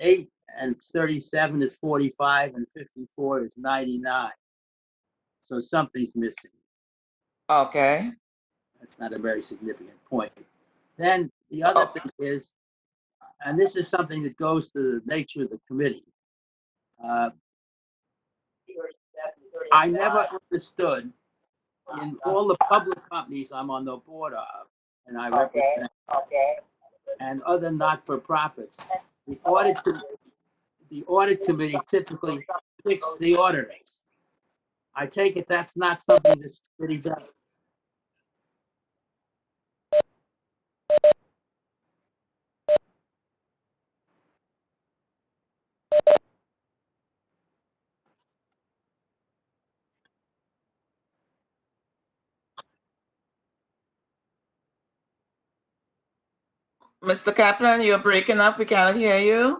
8 and 37 is 45, and 54 is 99. So something's missing. Okay. That's not a very significant point. Then the other thing is, and this is something that goes to the nature of the committee. I never understood in all the public companies I'm on the board of, and I represent, and other not-for-profits, the audit committee typically picks the auditors. I take it that's not something this committee does. Mr. Kaplan, you're breaking up. We cannot hear you.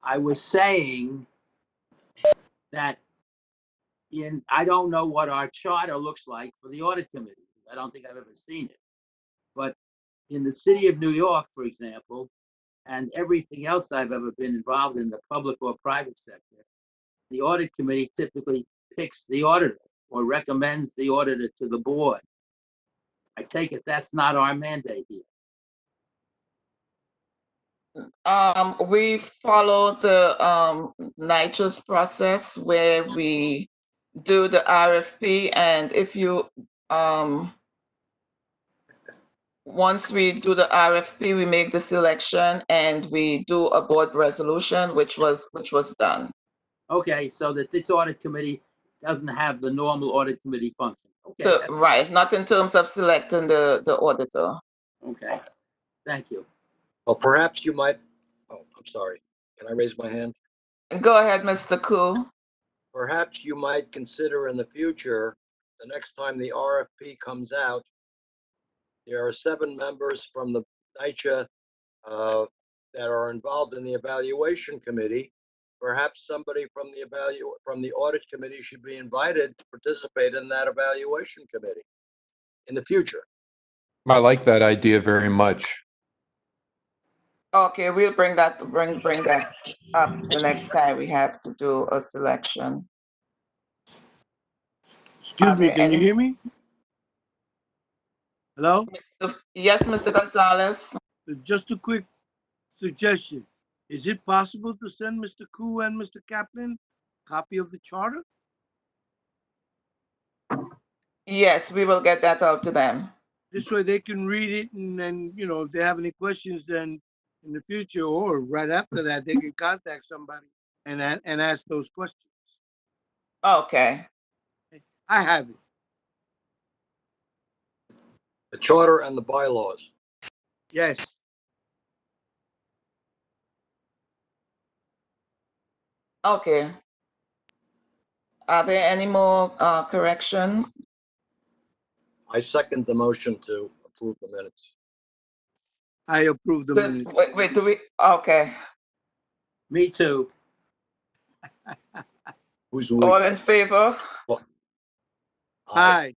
I was saying that I don't know what our charter looks like for the audit committee. I don't think I've ever seen it. But in the city of New York, for example, and everything else I've ever been involved in, the public or private sector, the audit committee typically picks the auditor or recommends the auditor to the board. I take it that's not our mandate here. We follow the NYCHA's process where we do the RFP, and if you once we do the RFP, we make the selection and we do a board resolution, which was done. Okay, so that this audit committee doesn't have the normal audit committee function. Okay. So, right, not in terms of selecting the auditor. Okay, thank you. Well, perhaps you might, oh, I'm sorry. Can I raise my hand? Go ahead, Mr. Koo. Perhaps you might consider in the future, the next time the RFP comes out, there are 7 members from the NYCHA that are involved in the evaluation committee. Perhaps somebody from the audit committee should be invited to participate in that evaluation committee in the future. I like that idea very much. Okay, we'll bring that up the next time we have to do a selection. Excuse me, can you hear me? Hello? Yes, Mr. Gonzalez. Just a quick suggestion. Is it possible to send Mr. Koo and Mr. Kaplan a copy of the charter? Yes, we will get that out to them. This way they can read it, and then, you know, if they have any questions, then in the future or right after that, they can contact somebody and ask those questions. Okay. I have it. The charter and the bylaws. Yes. Okay. Are there any more corrections? I second the motion to approve the minutes. I approve the minutes. Wait, do we? Okay. Me too. Who's we? All in favor? Aye.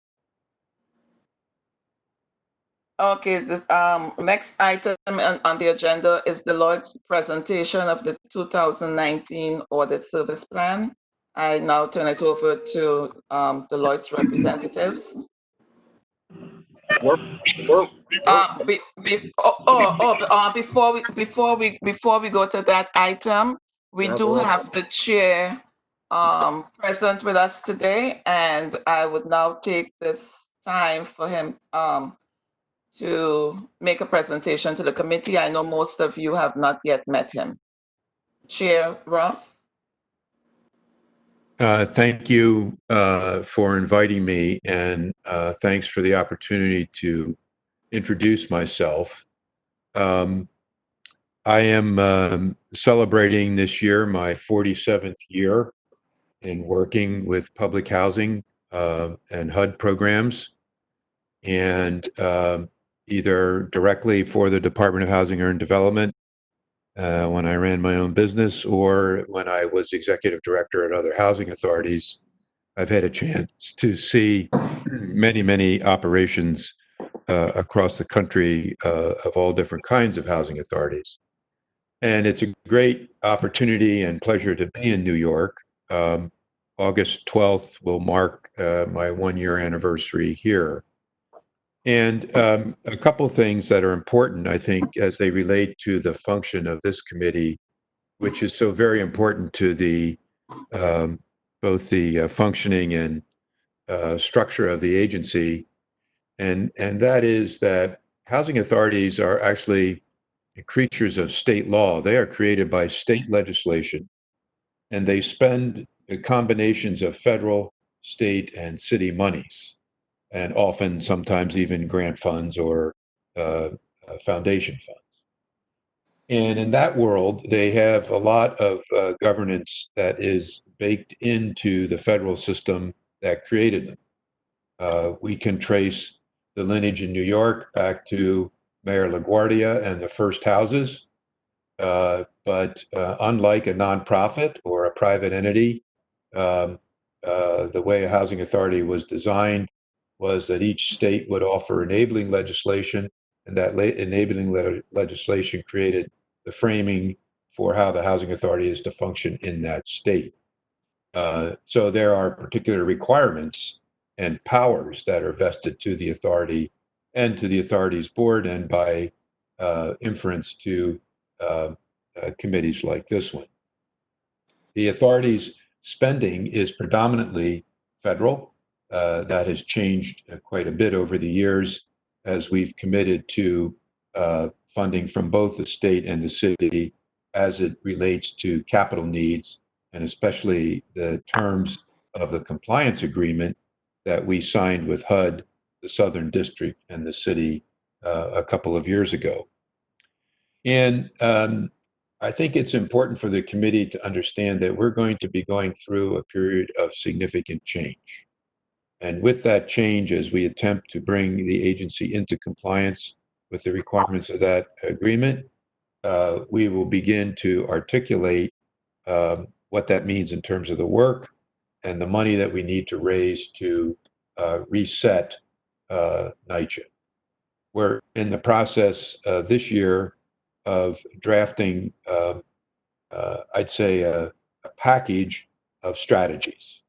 Okay, the next item on the agenda is Deloitte's presentation of the 2019 audit service plan. I now turn it over to Deloitte's representatives. Before we go to that item, we do have the chair present with us today, and I would now take this time for him to make a presentation to the committee. I know most of you have not yet met him. Chair Ross. Thank you for inviting me, and thanks for the opportunity to introduce myself. I am celebrating this year my 47th year in working with public housing and HUD programs, and either directly for the Department of Housing and Urban Development when I ran my own business, or when I was executive director at other housing authorities. I've had a chance to see many, many operations across the country of all different kinds of housing authorities. And it's a great opportunity and pleasure to be in New York. August 12th will mark my 1-year anniversary here. And a couple of things that are important, I think, as they relate to the function of this committee, which is so very important to the both the functioning and structure of the agency, and that is that housing authorities are actually creatures of state law. They are created by state legislation, and they spend combinations of federal, state, and city monies, and often sometimes even grant funds or foundation funds. And in that world, they have a lot of governance that is baked into the federal system that created them. We can trace the lineage in New York back to Mayor LaGuardia and the first houses. But unlike a nonprofit or a private entity, the way a housing authority was designed was that each state would offer enabling legislation, and that enabling legislation created the framing for how the housing authority is to function in that state. So there are particular requirements and powers that are vested to the authority and to the authority's board, and by inference to committees like this one. The authority's spending is predominantly federal. That has changed quite a bit over the years as we've committed to funding from both the state and the city as it relates to capital needs, and especially the terms of the compliance agreement that we signed with HUD, the Southern District, and the city a couple of years ago. And I think it's important for the committee to understand that we're going to be going through a period of significant change. And with that change, as we attempt to bring the agency into compliance with the requirements of that agreement, we will begin to articulate what that means in terms of the work and the money that we need to raise to reset NYCHA. We're in the process this year of drafting, I'd say, a package of strategies.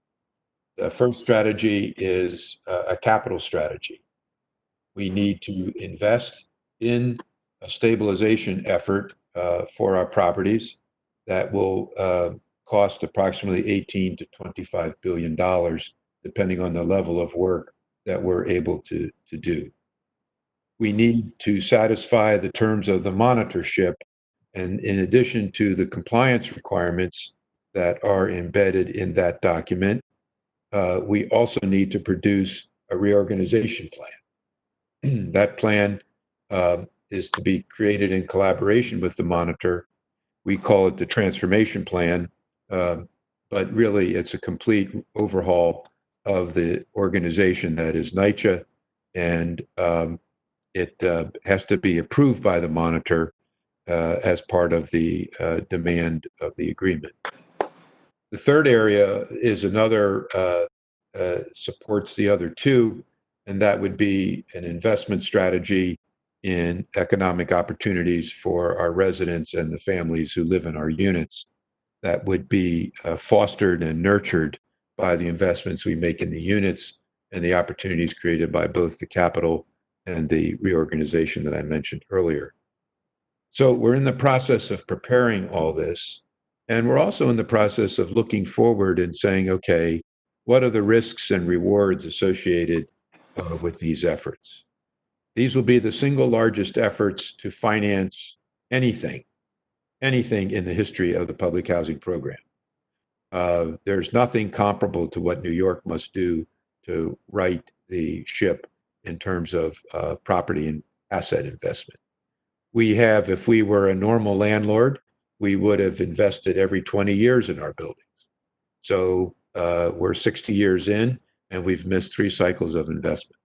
The first strategy is a capital strategy. We need to invest in a stabilization effort for our properties that will cost approximately $18 to $25 billion, depending on the level of work that we're able to do. We need to satisfy the terms of the monitorship, and in addition to the compliance requirements that are embedded in that document, we also need to produce a reorganization plan. That plan is to be created in collaboration with the monitor. We call it the transformation plan, but really it's a complete overhaul of the organization that is NYCHA, and it has to be approved by the monitor as part of the demand of the agreement. The third area is another, supports the other two, and that would be an investment strategy in economic opportunities for our residents and the families who live in our units that would be fostered and nurtured by the investments we make in the units and the opportunities created by both the capital and the reorganization that I mentioned earlier. So we're in the process of preparing all this, and we're also in the process of looking forward and saying, okay, what are the risks and rewards associated with these efforts? These will be the single largest efforts to finance anything in the history of the public housing program. There's nothing comparable to what New York must do to right the ship in terms of property and asset investment. We have, if we were a normal landlord, we would have invested every 20 years in our buildings. So we're 60 years in, and we've missed 3 cycles of investment.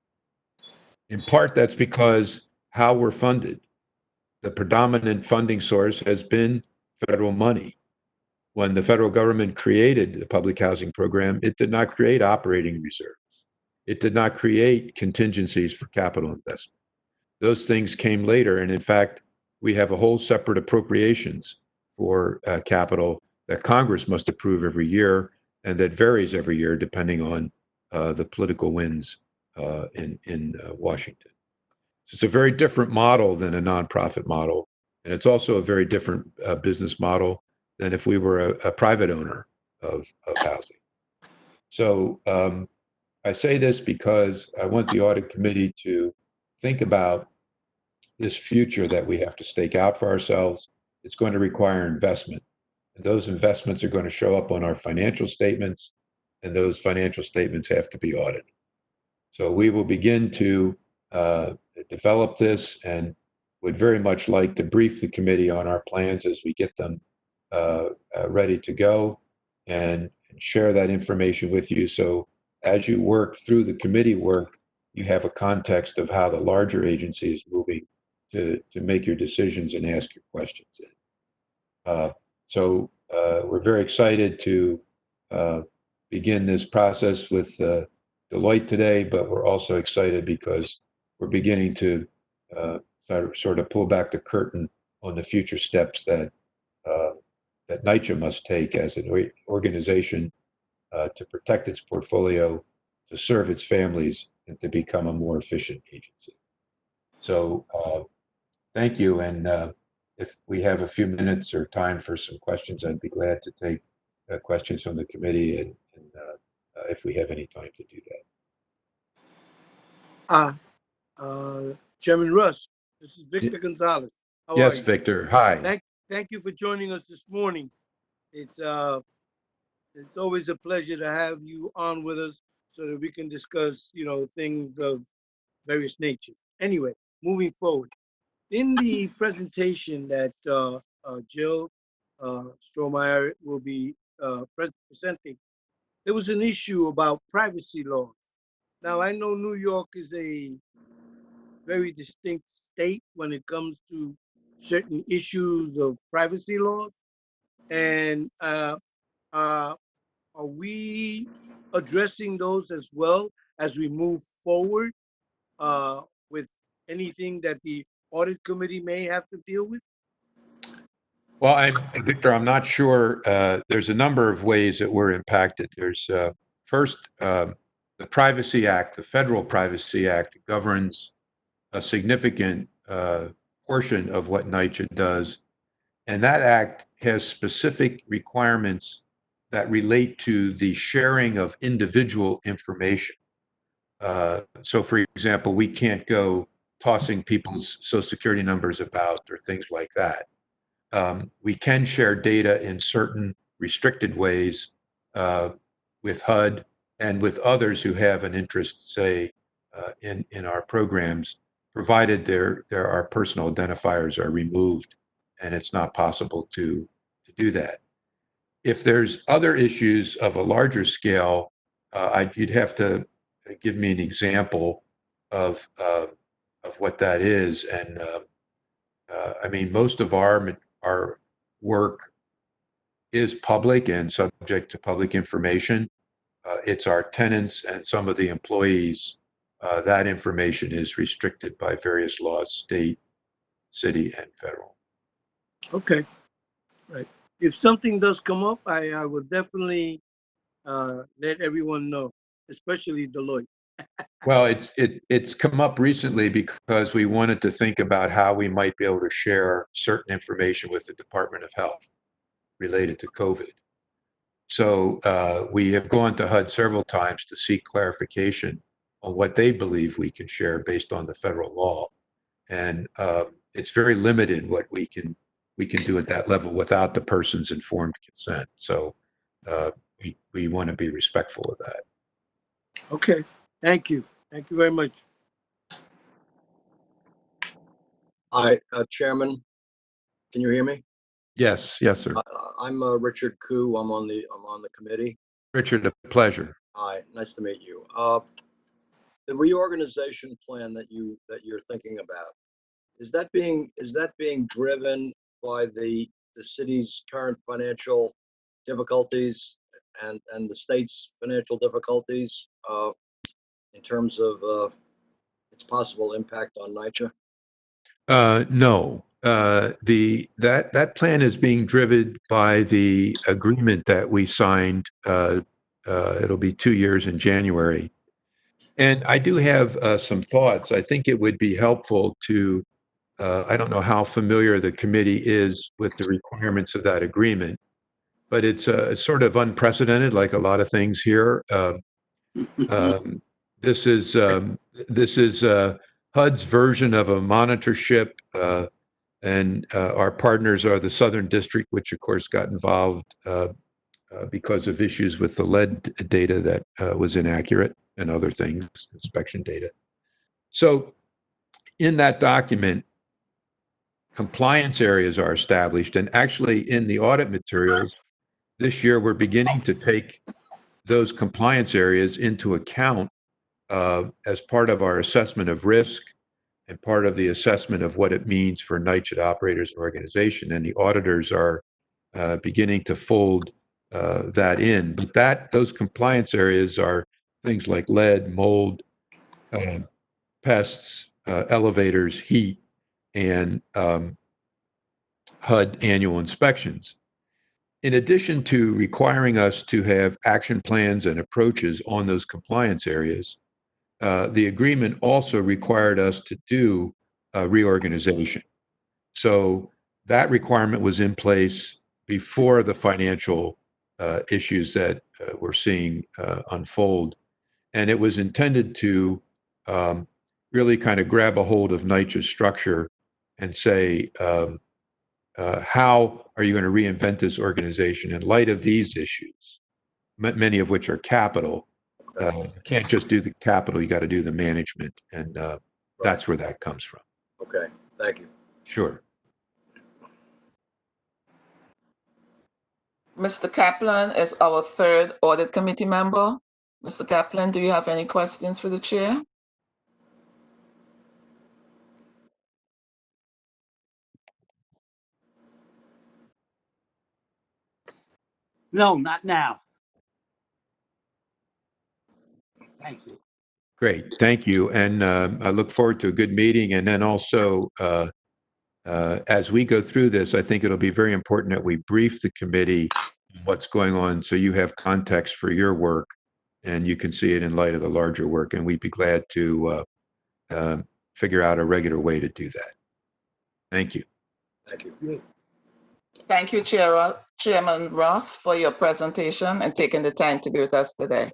In part, that's because how we're funded. The predominant funding source has been federal money. When the federal government created the public housing program, it did not create operating reserves. It did not create contingencies for capital investment. Those things came later, and in fact, we have a whole separate appropriations for capital that Congress must approve every year, and that varies every year depending on the political winds in Washington. So it's a very different model than a nonprofit model, and it's also a very different business model than if we were a private owner of housing. So I say this because I want the audit committee to think about this future that we have to stake out for ourselves. It's going to require investment. And those investments are going to show up on our financial statements, and those financial statements have to be audited. So we will begin to develop this, and would very much like to brief the committee on our plans as we get them ready to go, and share that information with you. So as you work through the committee work, you have a context of how the larger agency is moving to make your decisions and ask your questions. So we're very excited to begin this process with Deloitte today, but we're also excited because we're beginning to sort of pull back the curtain on the future steps that that NYCHA must take as an organization to protect its portfolio, to serve its families, and to become a more efficient agency. So thank you. And if we have a few minutes or time for some questions, I'd be glad to take questions from the committee, and if we have any time to do that. Chairman Russ, this is Victor Gonzalez. How are Yes, you? Victor. Hi. Thank you for joining us this morning. It's always a pleasure to have you on with us so that we can discuss, things of various natures. Anyway, moving forward, in the presentation that Jill Strohmeyer will be presenting, there was an issue about privacy laws. Now, I know New York is a very distinct state when it comes to certain issues of privacy laws. And are we addressing those as well as we move forward with anything that the audit committee may have to deal with? Well, Victor, I'm not sure. There's a number of ways that we're impacted. There's first, the Privacy Act, the Federal Privacy Act governs a significant portion of what NYCHA does. And that act has specific requirements that relate to the sharing of individual information. So, for example, we can't go tossing people's social security numbers about or things like that. We can share data in certain restricted ways with HUD and with others who have an interest, say, in our programs, provided our personal identifiers are removed and it's not possible to do that. If there's other issues of a larger scale, you'd have to give me an example of what that is. And I mean, most of our work is public and subject to public information. It's our tenants and some of the employees. That information is restricted by various laws, state, city, and federal. Okay, right. If something does come up, I will definitely let everyone know, especially Deloitte. Well, it's come up recently because we wanted to think about how we might be able to share certain information with the Department of Health related to COVID. So we have gone to HUD several times to seek clarification on what they believe we can share based on the federal law, and it's very limited what we can do at that level without the person's informed consent. So we want to be respectful of that. Okay, thank you very much. Hi, Chairman. Can you hear me? Yes, sir. I'm Richard Koo. I'm on the committee. Richard, a pleasure. Hi, nice to meet you. The reorganization plan that you're thinking about, is that being driven by the city's current financial difficulties and the state's financial difficulties in terms of its possible impact on NYCHA? No. That plan is being driven by the agreement that we signed. It'll be 2 years in January. And I do have some thoughts. I think it would be helpful to, I don't know how familiar the committee is with the requirements of that agreement, but it's sort of unprecedented, like a lot of things here. Um, this is HUD's version of a monitorship, and our partners are the Southern District, which of course got involved because of issues with the lead data that was inaccurate and other things, inspection data. So in that document, compliance areas are established, and actually in the audit materials this year, we're beginning to take those compliance areas into account as part of our assessment of risk and part of the assessment of what it means for NYCHA operators and organization. And the auditors are beginning to fold that in. But those compliance areas are things like lead, mold, pests, elevators, heat, and HUD annual inspections. In addition to requiring us to have action plans and approaches on those compliance areas, the agreement also required us to do reorganization. So that requirement was in place before the financial issues that we're seeing unfold. And it was intended to really kind of grab a hold of NYCHA's structure and say, how are you going to reinvent this organization in light of these issues, many of which are capital? You can't just do the capital, you got to do the management. And that's where that comes from. Okay, thank you. Sure. Mr. Kaplan is our third audit committee member. Mr. Kaplan, do you have any questions for the chair? No, not now. Thank you. Great, thank you. And I look forward to a good meeting. And then also, as we go through this, I think it'll be very important that we brief the committee on what's going on so you have context for your work and you can see it in light of the larger work. And we'd be glad to figure out a regular way to do that. Thank you. Thank you. Thank you, Chairman Ross, for your presentation and taking the time to be with us today.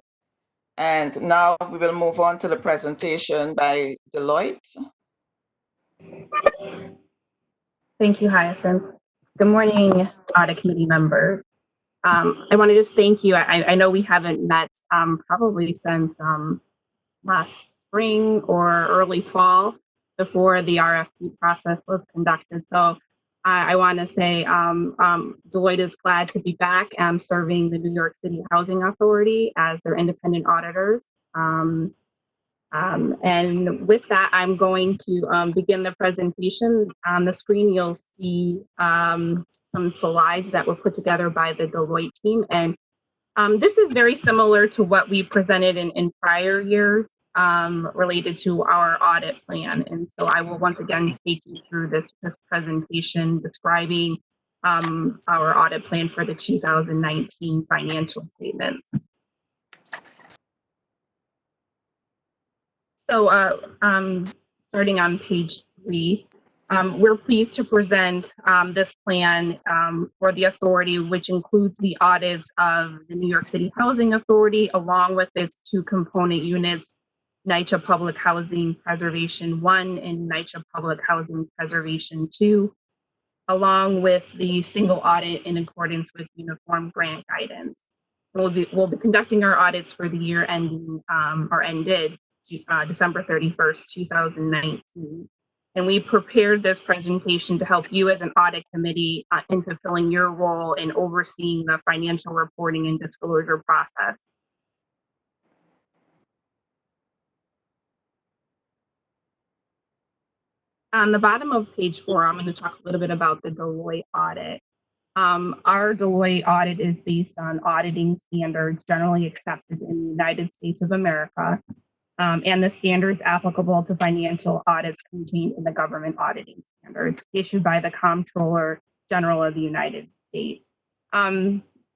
And now we will move on to the presentation by Deloitte. Thank you, Hyacinth. Good morning, Audit Committee members. I want to just thank you. I know we haven't met probably since last spring or early fall before the RFP process was conducted. So I want to say Deloitte is glad to be back serving the New York City Housing Authority as their independent auditors. And with that, I'm going to begin the presentation. On the screen, you'll see some slides that were put together by the Deloitte team. And this is very similar to what we presented in prior years related to our audit plan. And so I will once again take you through this presentation describing our audit plan for the 2019 financial statements. So starting on page 3, we're pleased to present this plan for the authority, which includes the audits of the New York City Housing Authority, along with its 2 component units, NYCHA Public Housing Preservation 1 and NYCHA Public Housing Preservation 2, along with the single audit in accordance with uniform grant guidance. We'll be conducting our audits for the year ending or ended December 31st, 2019. And we prepared this presentation to help you as an audit committee in fulfilling your role in overseeing the financial reporting and disclosure process. On the bottom of page 4, I'm going to talk a little bit about the Deloitte audit. Our Deloitte audit is based on auditing standards generally accepted in the United States of America. and the standards applicable to financial audits contained in the government auditing standards issued by the Comptroller General of the United States.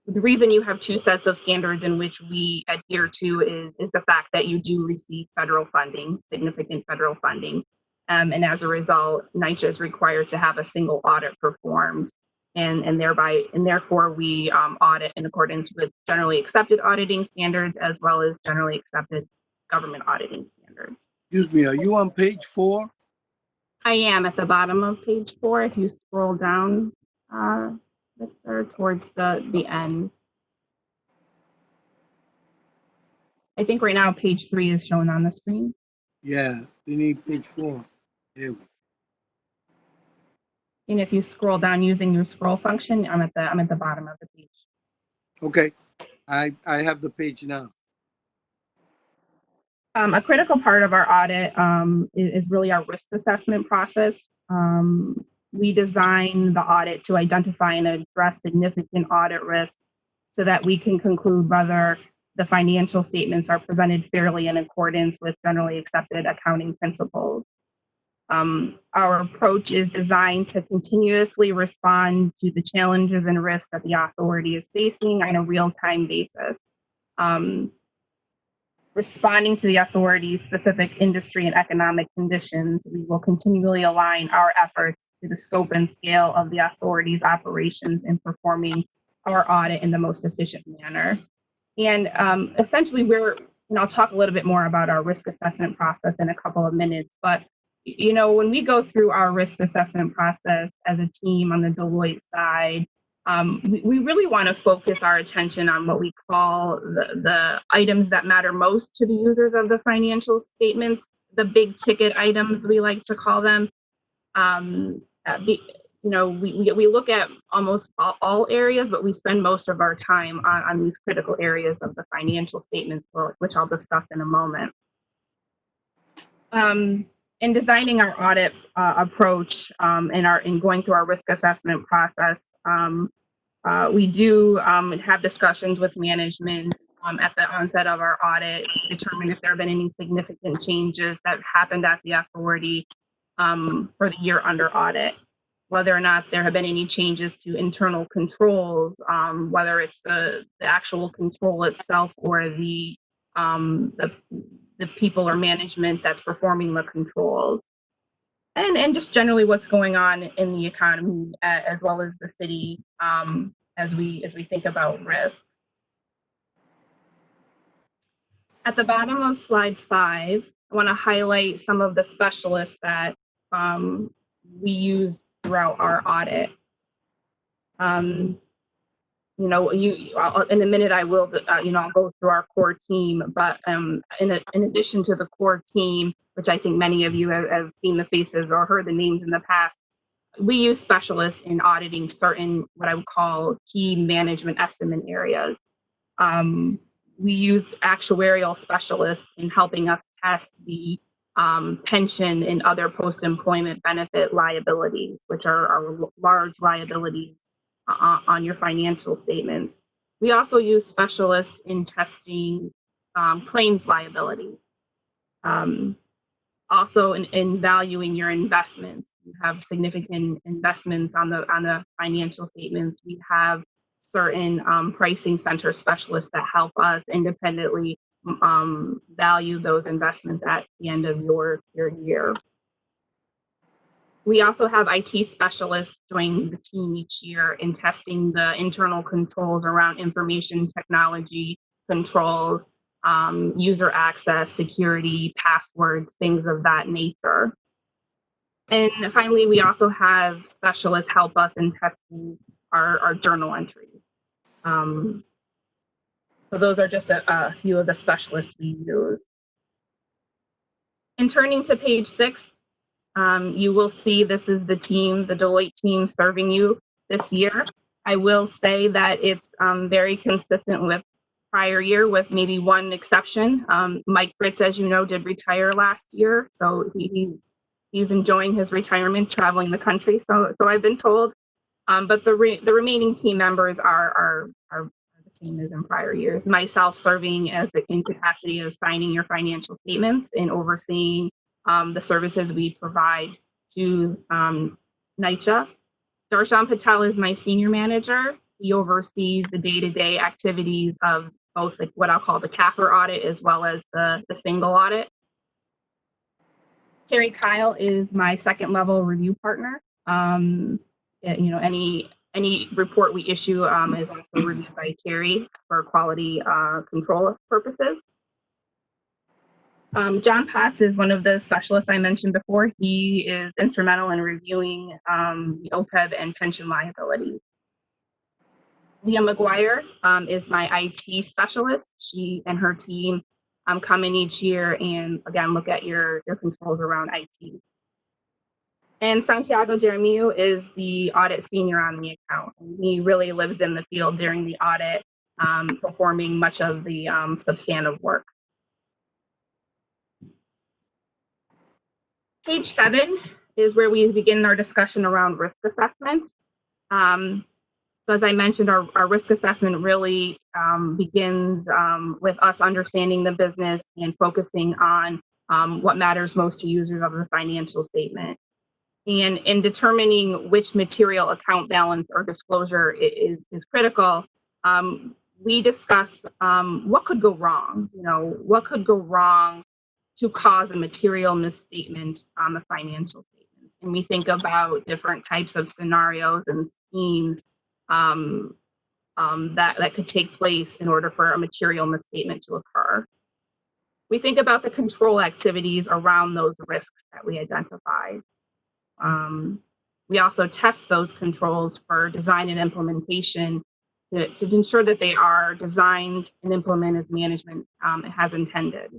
The reason you have two sets of standards in which we adhere to is the fact that you do receive federal funding, significant federal funding. And as a result, NYCHA is required to have a single audit performed, and therefore we audit in accordance with generally accepted auditing standards as well as generally accepted government auditing standards. Excuse me, are you on page 4? I am at the bottom of page 4. If you scroll down, Victor, towards the end. I think right now page 3 is shown on the screen. Yeah, we need page 4. Here we go. And if you scroll down using your scroll function, I'm at the bottom of the page. Okay, I have the page now. A critical part of our audit is really our risk assessment process. We design the audit to identify and address significant audit risks so that we can conclude whether the financial statements are presented fairly in accordance with generally accepted accounting principles. Our approach is designed to continuously respond to the challenges and risks that the authority is facing on a real-time basis. Responding to the authority's specific industry and economic conditions, we will continually align our efforts to the scope and scale of the authority's operations in performing our audit in the most efficient manner. And essentially, I'll talk a little bit more about our risk assessment process in a couple of minutes, but when we go through our risk assessment process as a team on the Deloitte side, we really want to focus our attention on what we call the items that matter most to the users of the financial statements, the big ticket items, we like to call them. We look at almost all areas, but we spend most of our time on these critical areas of the financial statements, which I'll discuss in a moment. In designing our audit approach in going through our risk assessment process, we do have discussions with management at the onset of our audit to determine if there have been any significant changes that happened at the authority for the year under audit, whether or not there have been any changes to internal controls, whether it's the actual control itself or the people or management that's performing the controls, and just generally what's going on in the economy as well as the city as we think about risk. At the bottom of slide 5, I want to highlight some of the specialists that we use throughout our audit. In a minute I will, I'll go through our core team, but in addition to the core team, which I think many of you have seen the faces or heard the names in the past, we use specialists in auditing certain, what I would call key management estimate areas. We use actuarial specialists in helping us test the pension and other post-employment benefit liabilities, which are our large liabilities on your financial statements. We also use specialists in testing claims liability. Also in valuing your investments. You have significant investments on the financial statements. We have certain pricing center specialists that help us independently value those investments at the end of your year. We also have IT specialists joining the team each year in testing the internal controls around information technology controls, user access, security, passwords, things of that nature. And finally, we also have specialists help us in testing our journal entries. So those are just a few of the specialists we use. And turning to page 6, you will see this is the team, the Deloitte team serving you this year. I will say that it's very consistent with prior year with maybe one exception. Mike Fritz, as you know, did retire last year. So he's enjoying his retirement, traveling the country. So I've been told, but the remaining team members are the same as in prior years. Myself serving as in capacity as signing your financial statements and overseeing the services we provide to NYCHA. Darshan Patel is my senior manager. He oversees the day-to-day activities of both what I'll call the CAFR audit as well as the single audit. Terry Kyle is my second level review partner. Any report we issue is also reviewed by Terry for quality control purposes. John Potts is one of the specialists I mentioned before. He is instrumental in reviewing the OPEB and pension liabilities. Leah McGuire is my IT specialist. She and her team come in each year and again look at your controls around IT. And Santiago Jaramillo is the audit senior on the account. He really lives in the field during the audit, performing much of the substantive work. Page 7 is where we begin our discussion around risk assessment. So as I mentioned, our risk assessment really begins with us understanding the business and focusing on what matters most to users of the financial statement. And in determining which material account balance or disclosure is critical, we discuss what could go wrong. What could go wrong to cause a material misstatement on the financial statement. And we think about different types of scenarios and schemes that could take place in order for a material misstatement to occur. We think about the control activities around those risks that we identified. We also test those controls for design and implementation to ensure that they are designed and implemented as management has intended.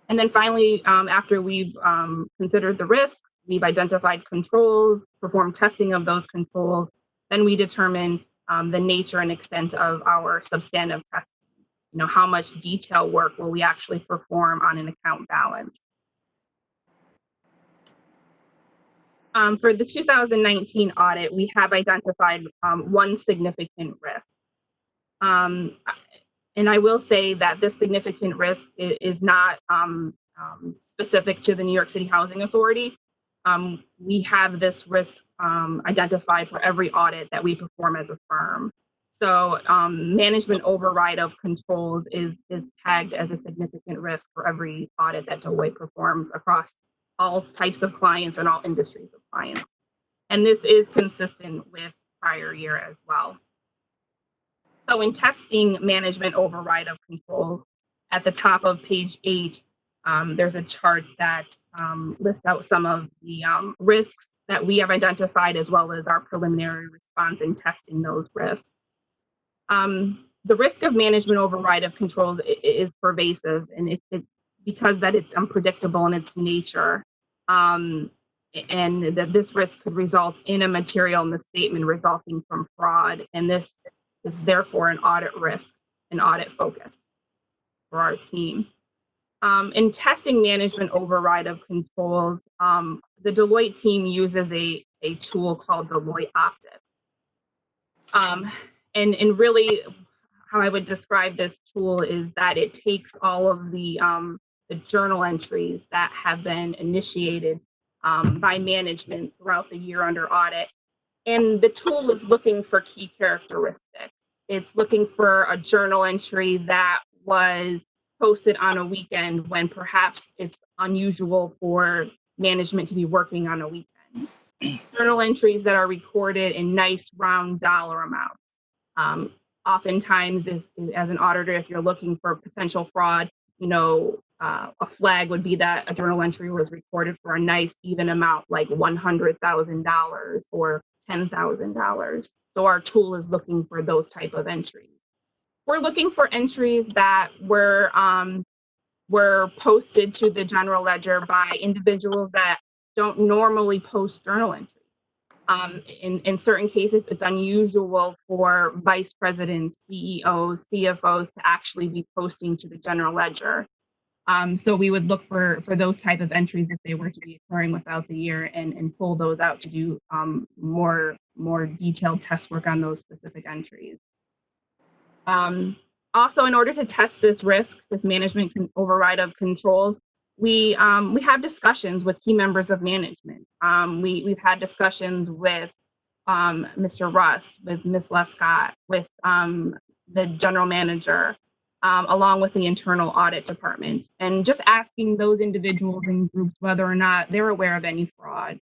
And then finally, after we've considered the risks, we've identified controls, performed testing of those controls, then we determine the nature and extent of our substantive testing. How much detail work will we actually perform on an account balance? For the 2019 audit, we have identified one significant risk. And I will say that this significant risk is not specific to the New York City Housing Authority. We have this risk identified for every audit that we perform as a firm. So management override of controls is tagged as a significant risk for every audit that Deloitte performs across all types of clients and all industries of clients. And this is consistent with prior year as well. So in testing management override of controls, at the top of page 8, there's a chart that lists out some of the risks that we have identified, as well as our preliminary response in testing those risks. The risk of management override of controls is pervasive, and it's because that it's unpredictable in its nature, and that this risk could result in a material misstatement resulting from fraud, and this is therefore an audit risk, an audit focus for our team. In testing management override of controls, the Deloitte team uses a tool called Deloitte Optiv. And really, how I would describe this tool is that it takes all of the journal entries that have been initiated by management throughout the year under audit. And the tool is looking for key characteristics. It's looking for a journal entry that was posted on a weekend when perhaps it's unusual for management to be working on a weekend. Journal entries that are recorded in nice round dollar amounts. Oftentimes, as an auditor, if you're looking for potential fraud, a flag would be that a journal entry was recorded for a nice even amount, like $100,000 or $10,000. So our tool is looking for those type of entries. We're looking for entries that were posted to the general ledger by individuals that don't normally post journal entries. In certain cases, it's unusual for vice presidents, CEOs, CFOs to actually be posting to the general ledger. So we would look for those type of entries if they were to be occurring without the year and pull those out to do more detailed test work on those specific entries. Also, in order to test this risk, this management override of controls, we have discussions with key members of management. We've had discussions with Mr. Russ, with Ms. Lescott, with the general manager, along with the internal audit department, and just asking those individuals and groups whether or not they're aware of any fraud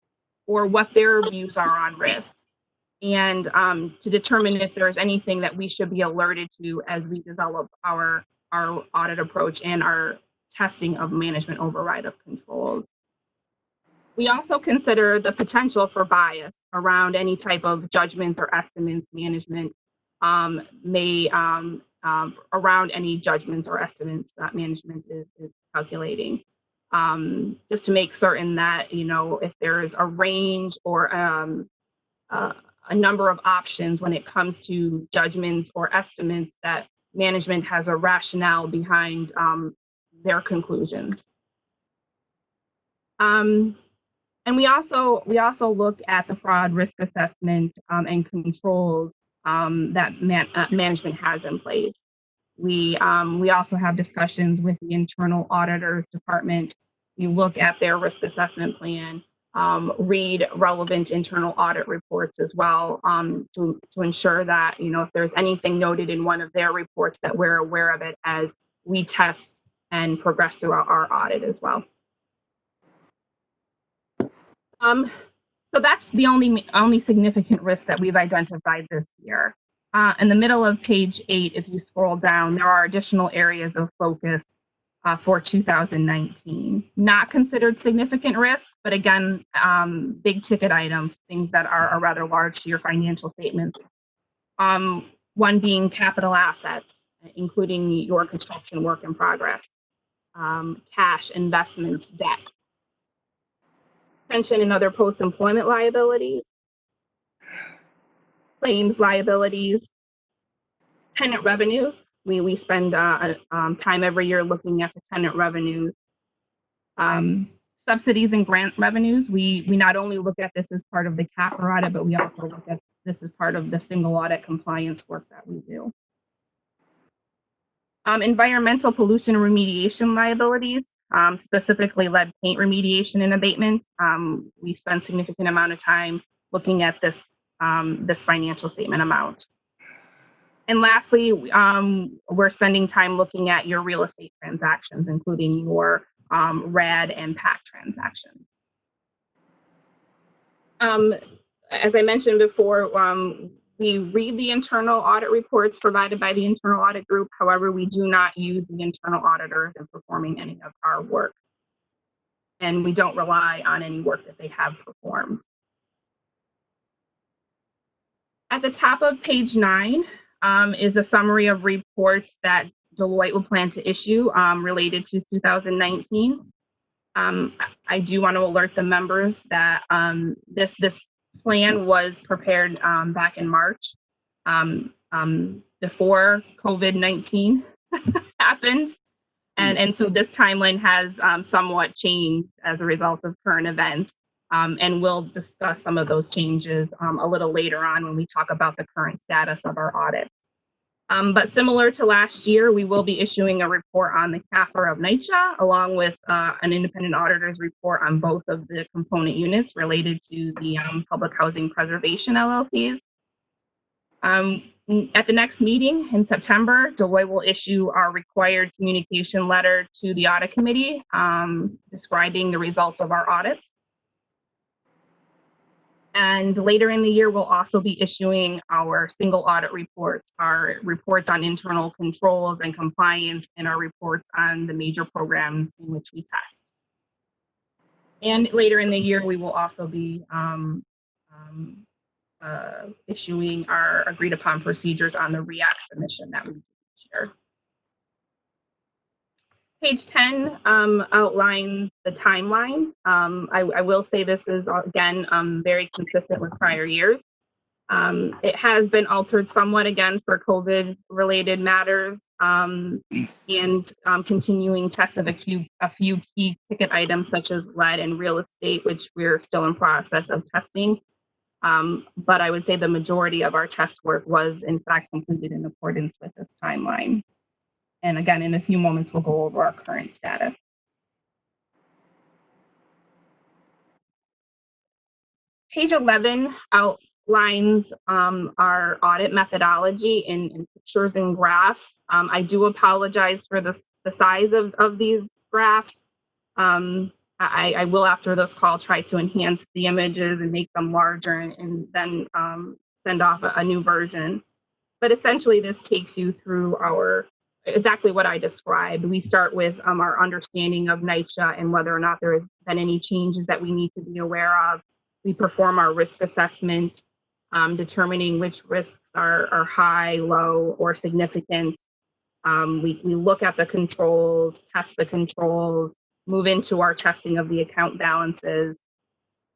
or what their views are on risk, and to determine if there's anything that we should be alerted to as we develop our audit approach and our testing of management override of controls. We also consider the potential for bias around any type of judgments or estimates management may around any judgments or estimates that management is calculating. Just to make certain that, you know, if there is a range or a number of options when it comes to judgments or estimates, that management has a rationale behind their conclusions. And we also look at the fraud risk assessment and controls that management has in place. We also have discussions with the internal auditors department. You look at their risk assessment plan, read relevant internal audit reports as well, to ensure that, you know, if there's anything noted in one of their reports, that we're aware of it as we test and progress through our audit as well. So that's the only significant risk that we've identified this year. In the middle of page 8, if you scroll down, there are additional areas of focus for 2019. Not considered significant risk, but again, big ticket items, things that are rather large to your financial statements. One being capital assets, including your construction work in progress, cash, investments, debt, pension and other post-employment liabilities, claims liabilities, tenant revenues. We spend time every year looking at the tenant revenues. Subsidies and grant revenues. We not only look at this as part of the CAPR audit, but we also look at this as part of the single audit compliance work that we do. Environmental pollution remediation liabilities, specifically lead paint remediation and abatement. We spend significant amount of time looking at this financial statement amount. And lastly, we're spending time looking at your real estate transactions, including your RAD and PAC transactions. As I mentioned before, we read the internal audit reports provided by the internal audit group. However, we do not use the internal auditors in performing any of our work. And we don't rely on any work that they have performed. At the top of page 9 is a summary of reports that Deloitte will plan to issue related to 2019. I do want to alert the members that this plan was prepared back in March, before COVID-19 happened. And so this timeline has somewhat changed as a result of current events. And we'll discuss some of those changes a little later on when we talk about the current status of our audit. But similar to last year, we will be issuing a report on the CAFR of NYCHA, along with an independent auditor's report on both of the component units related to the public housing preservation LLCs. At the next meeting in September, Deloitte will issue our required communication letter to the audit committee describing the results of our audits. And later in the year, we'll also be issuing our single audit reports, our reports on internal controls and compliance, and our reports on the major programs in which we test. And later in the year, we will also be issuing our agreed upon procedures on the REACT submission that we do each year. Page 10 outlines the timeline. I will say this is, again, very consistent with prior years. It has been altered somewhat, again, for COVID-related matters and continuing tests of a few key ticket items such as lead and real estate, which we're still in process of testing. But I would say the majority of our test work was in fact completed in accordance with this timeline. And again, in a few moments, we'll go over our current status. Page 11 outlines our audit methodology in pictures and graphs. I do apologize for the size of these graphs. I will, after this call, try to enhance the images and make them larger and then send off a new version. But essentially, this takes you through exactly what I described. We start with our understanding of NYCHA and whether or not there has been any changes that we need to be aware of. We perform our risk assessment, determining which risks are high, low, or significant. We look at the controls, test the controls, move into our testing of the account balances,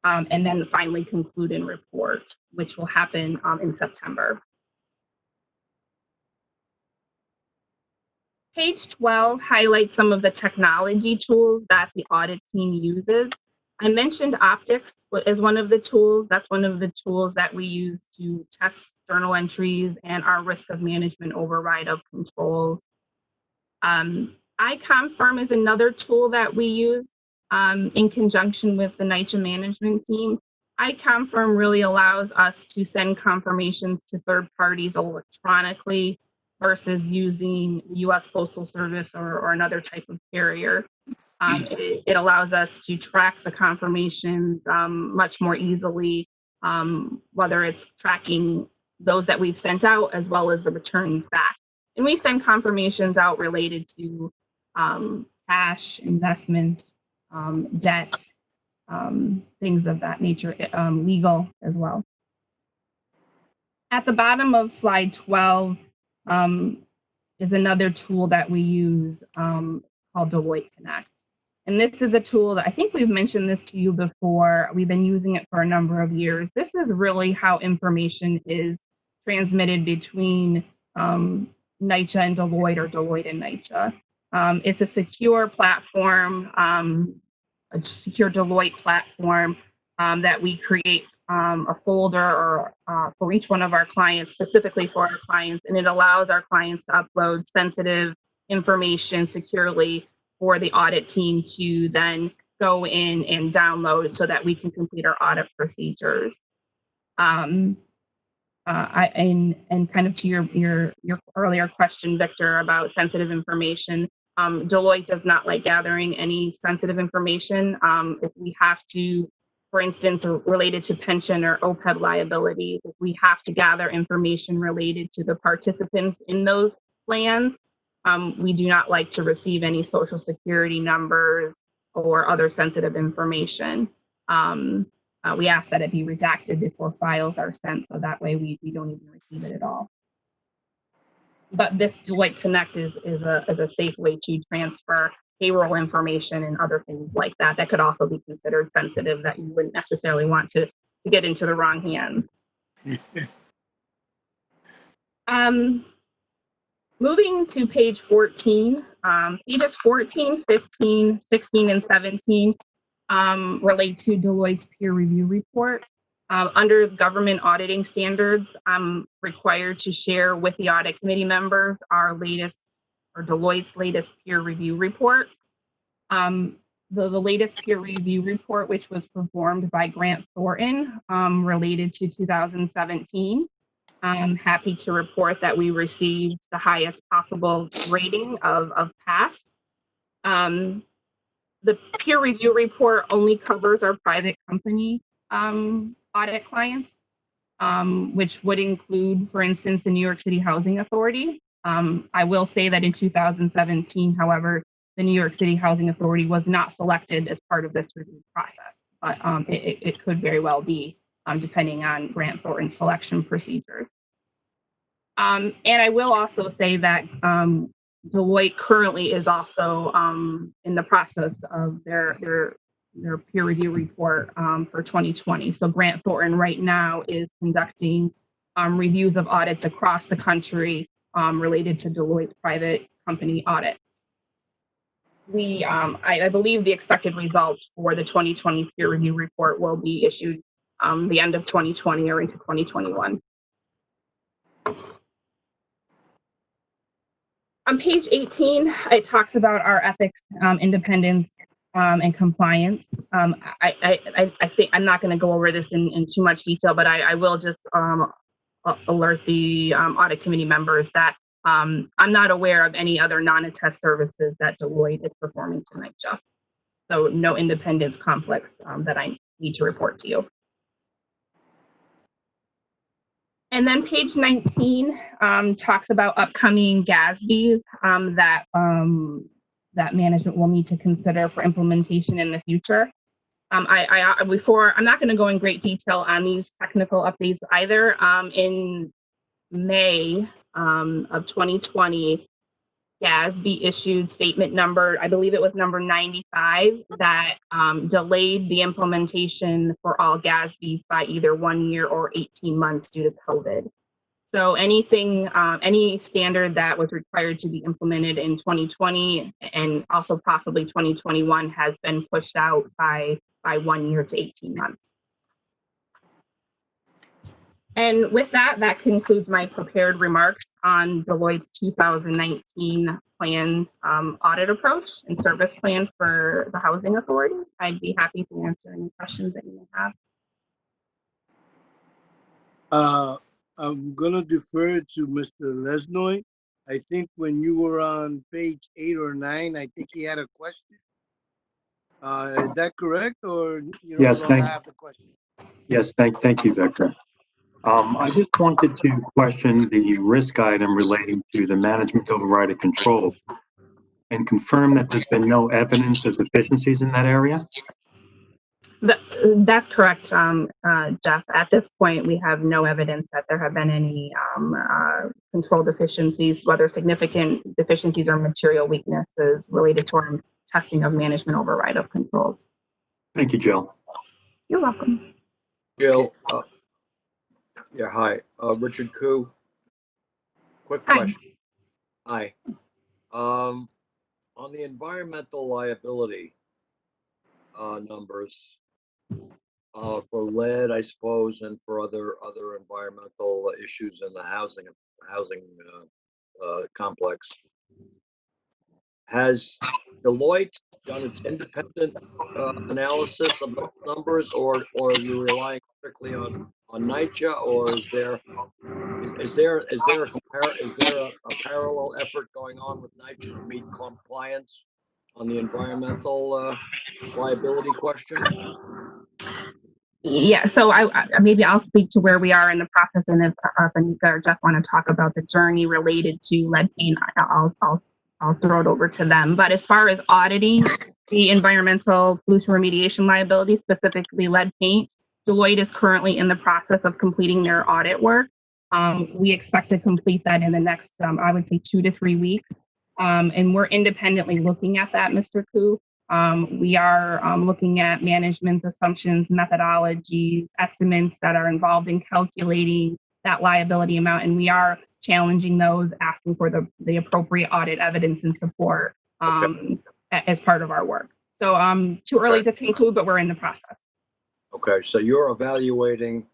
and then finally conclude and report, which will happen in September. Page 12 highlights some of the technology tools that the audit team uses. I mentioned optics as one of the tools. That's one of the tools that we use to test journal entries and our risk of management override of controls. iConfirm is another tool that we use in conjunction with the NYCHA management team. iConfirm really allows us to send confirmations to third parties electronically versus using U.S. Postal Service or another type of carrier. It allows us to track the confirmations much more easily, whether it's tracking those that we've sent out as well as the returns back. And we send confirmations out related to cash, investment, debt, things of that nature, legal as well. At the bottom of slide 12 is another tool that we use called Deloitte Connect. And this is a tool that I think we've mentioned this to you before. We've been using it for a number of years. This is really how information is transmitted between NYCHA and Deloitte or Deloitte and NYCHA. It's a secure platform, a secure Deloitte platform that we create a folder for each one of our clients, specifically for our clients, and it allows our clients to upload sensitive information securely for the audit team to then go in and download so that we can complete our audit procedures. And kind of to your earlier question, Victor, about sensitive information, Deloitte does not like gathering any sensitive information. If we have to, for instance, related to pension or OPEB liabilities, if we have to gather information related to the participants in those plans, we do not like to receive any social security numbers or other sensitive information. We ask that it be redacted before files are sent, so that way we don't even receive it at all. But this Deloitte Connect is a safe way to transfer payroll information and other things like that that could also be considered sensitive that you wouldn't necessarily want to get into the wrong hands. Moving to page 14, pages 14, 15, 16, and 17 relate to Deloitte's peer review report. Under government auditing standards, I'm required to share with the audit committee members our latest, or Deloitte's latest peer review report. The latest peer review report, which was performed by Grant Thornton, related to 2017. I'm happy to report that we received the highest possible rating of pass. The peer review report only covers our private company audit clients, which would include, for instance, the New York City Housing Authority. I will say that in 2017, however, the New York City Housing Authority was not selected as part of this review process, but it could very well be, depending on Grant Thornton's selection procedures. And I will also say that Deloitte currently is also in the process of their peer review report for 2020. So Grant Thornton right now is conducting reviews of audits across the country related to Deloitte's private company audits. I believe the expected results for the 2020 peer review report will be issued the end of 2020 or into 2021. On page 18, it talks about our ethics, independence, and compliance. I think I'm not going to go over this in too much detail, but I will just alert the audit committee members that I'm not aware of any other non-attest services that Deloitte is performing to NYCHA. So no independence conflicts that I need to report to you. And then page 19 talks about upcoming GASBs that management will need to consider for implementation in the future. I'm not going to go in great detail on these technical updates either. In May of 2020, GASB issued statement number, I believe it was number 95, that delayed the implementation for all GASBs by either 1 year or 18 months due to COVID. So anything, any standard that was required to be implemented in 2020 and also possibly 2021 has been pushed out by 1 year to 18 months. And with that, that concludes my prepared remarks on Deloitte's 2019 planned audit approach and service plan for the Housing Authority. I'd be happy to answer any questions that you may have. I'm gonna defer to Mr. Lesnoy. I think when you were on page 8 or 9, I think he had a question. Is that correct, or you don't Yes, thank have the question? Yes, thank you, Victor. I just wanted to question the risk item relating to the management override of control and confirm that there's been no evidence of deficiencies in that area. That's correct, Jeff. At this point, we have no evidence that there have been any control deficiencies, whether significant deficiencies or material weaknesses related to our testing of management override of control. Thank you, Jill. You're welcome. Jill, yeah, hi, Richard Koo. Quick question. Hi. On the environmental liability numbers for lead, I suppose, and for other environmental issues in the housing complex, has Deloitte done its independent analysis of those numbers, or are you relying strictly on NYCHA, or is there a parallel effort going on with NYCHA to meet compliance on the environmental liability question? Yeah, so I maybe I'll speak to where we are in the process, and if Anika or Jeff want to talk about the journey related to lead paint, I'll throw it over to them. But as far as auditing the environmental pollution remediation liability, specifically lead paint, Deloitte is currently in the process of completing their audit work. We expect to complete that in the next, I would say, 2 to 3 weeks. And we're independently looking at that, Mr. Koo. We are looking at management's assumptions, methodologies, estimates that are involved in calculating that liability amount, and we are challenging those, asking for the appropriate audit evidence and support as part of our work. So too early to conclude, but we're in the process. Okay, so you're evaluating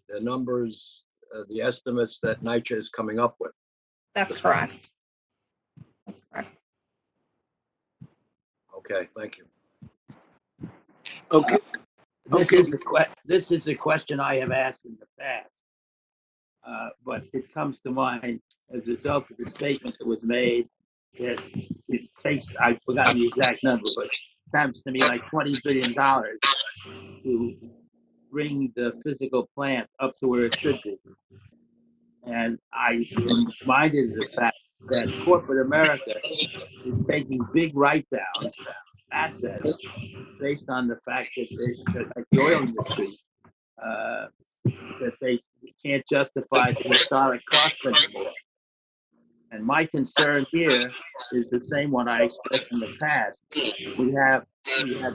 the numbers, the estimates that NYCHA is coming up with. That's correct. That's correct. Okay, thank you. Okay. This is a question I have asked in the past, but it comes to mind as a result of the statement that was made that it takes, I've forgotten the exact number, but it sounds to me like $20 billion to bring the physical plant up to where it should be. And I am reminded of the fact that corporate America is taking big write-downs, assets, based on the fact that like the oil industry, that they can't justify the historic cost anymore. And my concern here is the same one I expressed in the past. We have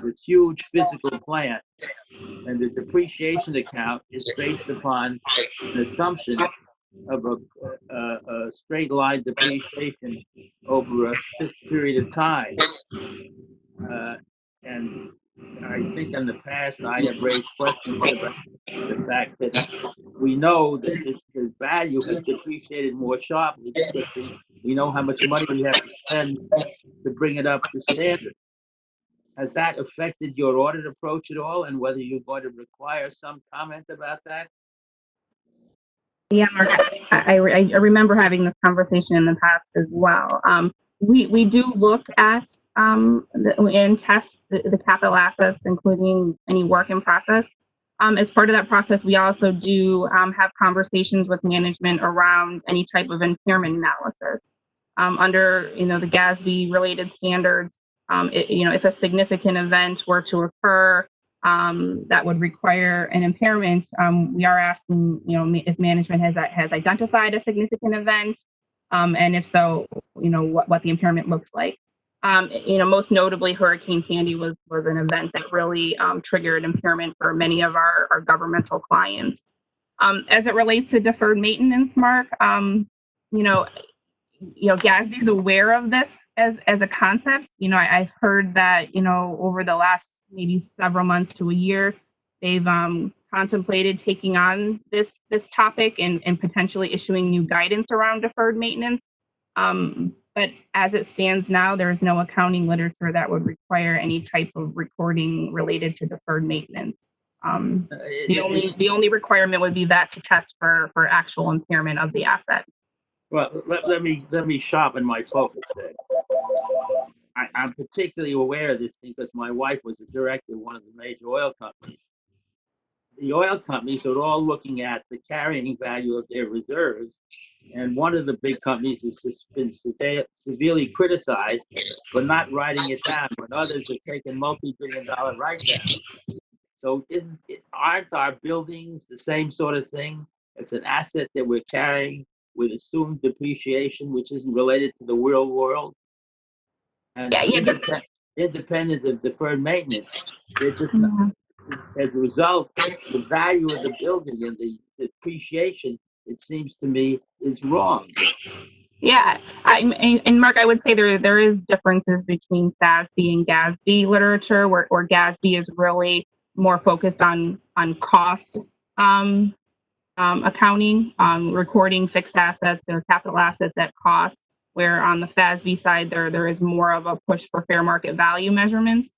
this huge physical plant, and the depreciation account is based upon an assumption of a straight line depreciation over a fixed period of time. And I think in the past I have raised questions about the fact that we know that the value has depreciated more sharply because we know how much money we have to spend to bring it up to standard. Has that affected your audit approach at all, and whether you're going to require some comment about that? Yeah, Mark, I remember having this conversation in the past as well. We do look at and test the capital assets, including any work in process. As part of that process, we also do have conversations with management around any type of impairment analysis. Under the GASB related standards, if a significant event were to occur that would require an impairment, we are asking, if management has identified a significant event, and if so, what the impairment looks like. Most notably, Hurricane Sandy was an event that really triggered impairment for many of our governmental clients. As it relates to deferred maintenance, Mark, GASB is aware of this as a concept. I've heard that, over the last maybe several months to a year, they've contemplated taking on this topic and potentially issuing new guidance around deferred maintenance. But as it stands now, there is no accounting literature that would require any type of recording related to deferred maintenance. The only requirement would be that to test for actual impairment of the asset. Well, let me sharpen my focus there. I'm particularly aware of this because my wife was a director of one of the major oil companies. The oil companies are all looking at the carrying value of their reserves, and one of the big companies has been severely criticized for not writing it down when others have taken multi-billion-dollar write-downs. So aren't our buildings the same sort of thing? It's an asset that we're carrying with assumed depreciation, which isn't related to the real world. And independent of deferred maintenance, they're just not, as a result, the value of the building and the depreciation, it seems to me, is wrong. Yeah, and Mark, I would say there is differences between FASB and GASB literature, where GASB is really more focused on cost accounting, recording fixed assets or capital assets at cost, where on the FASB side, there is more of a push for fair market value measurements.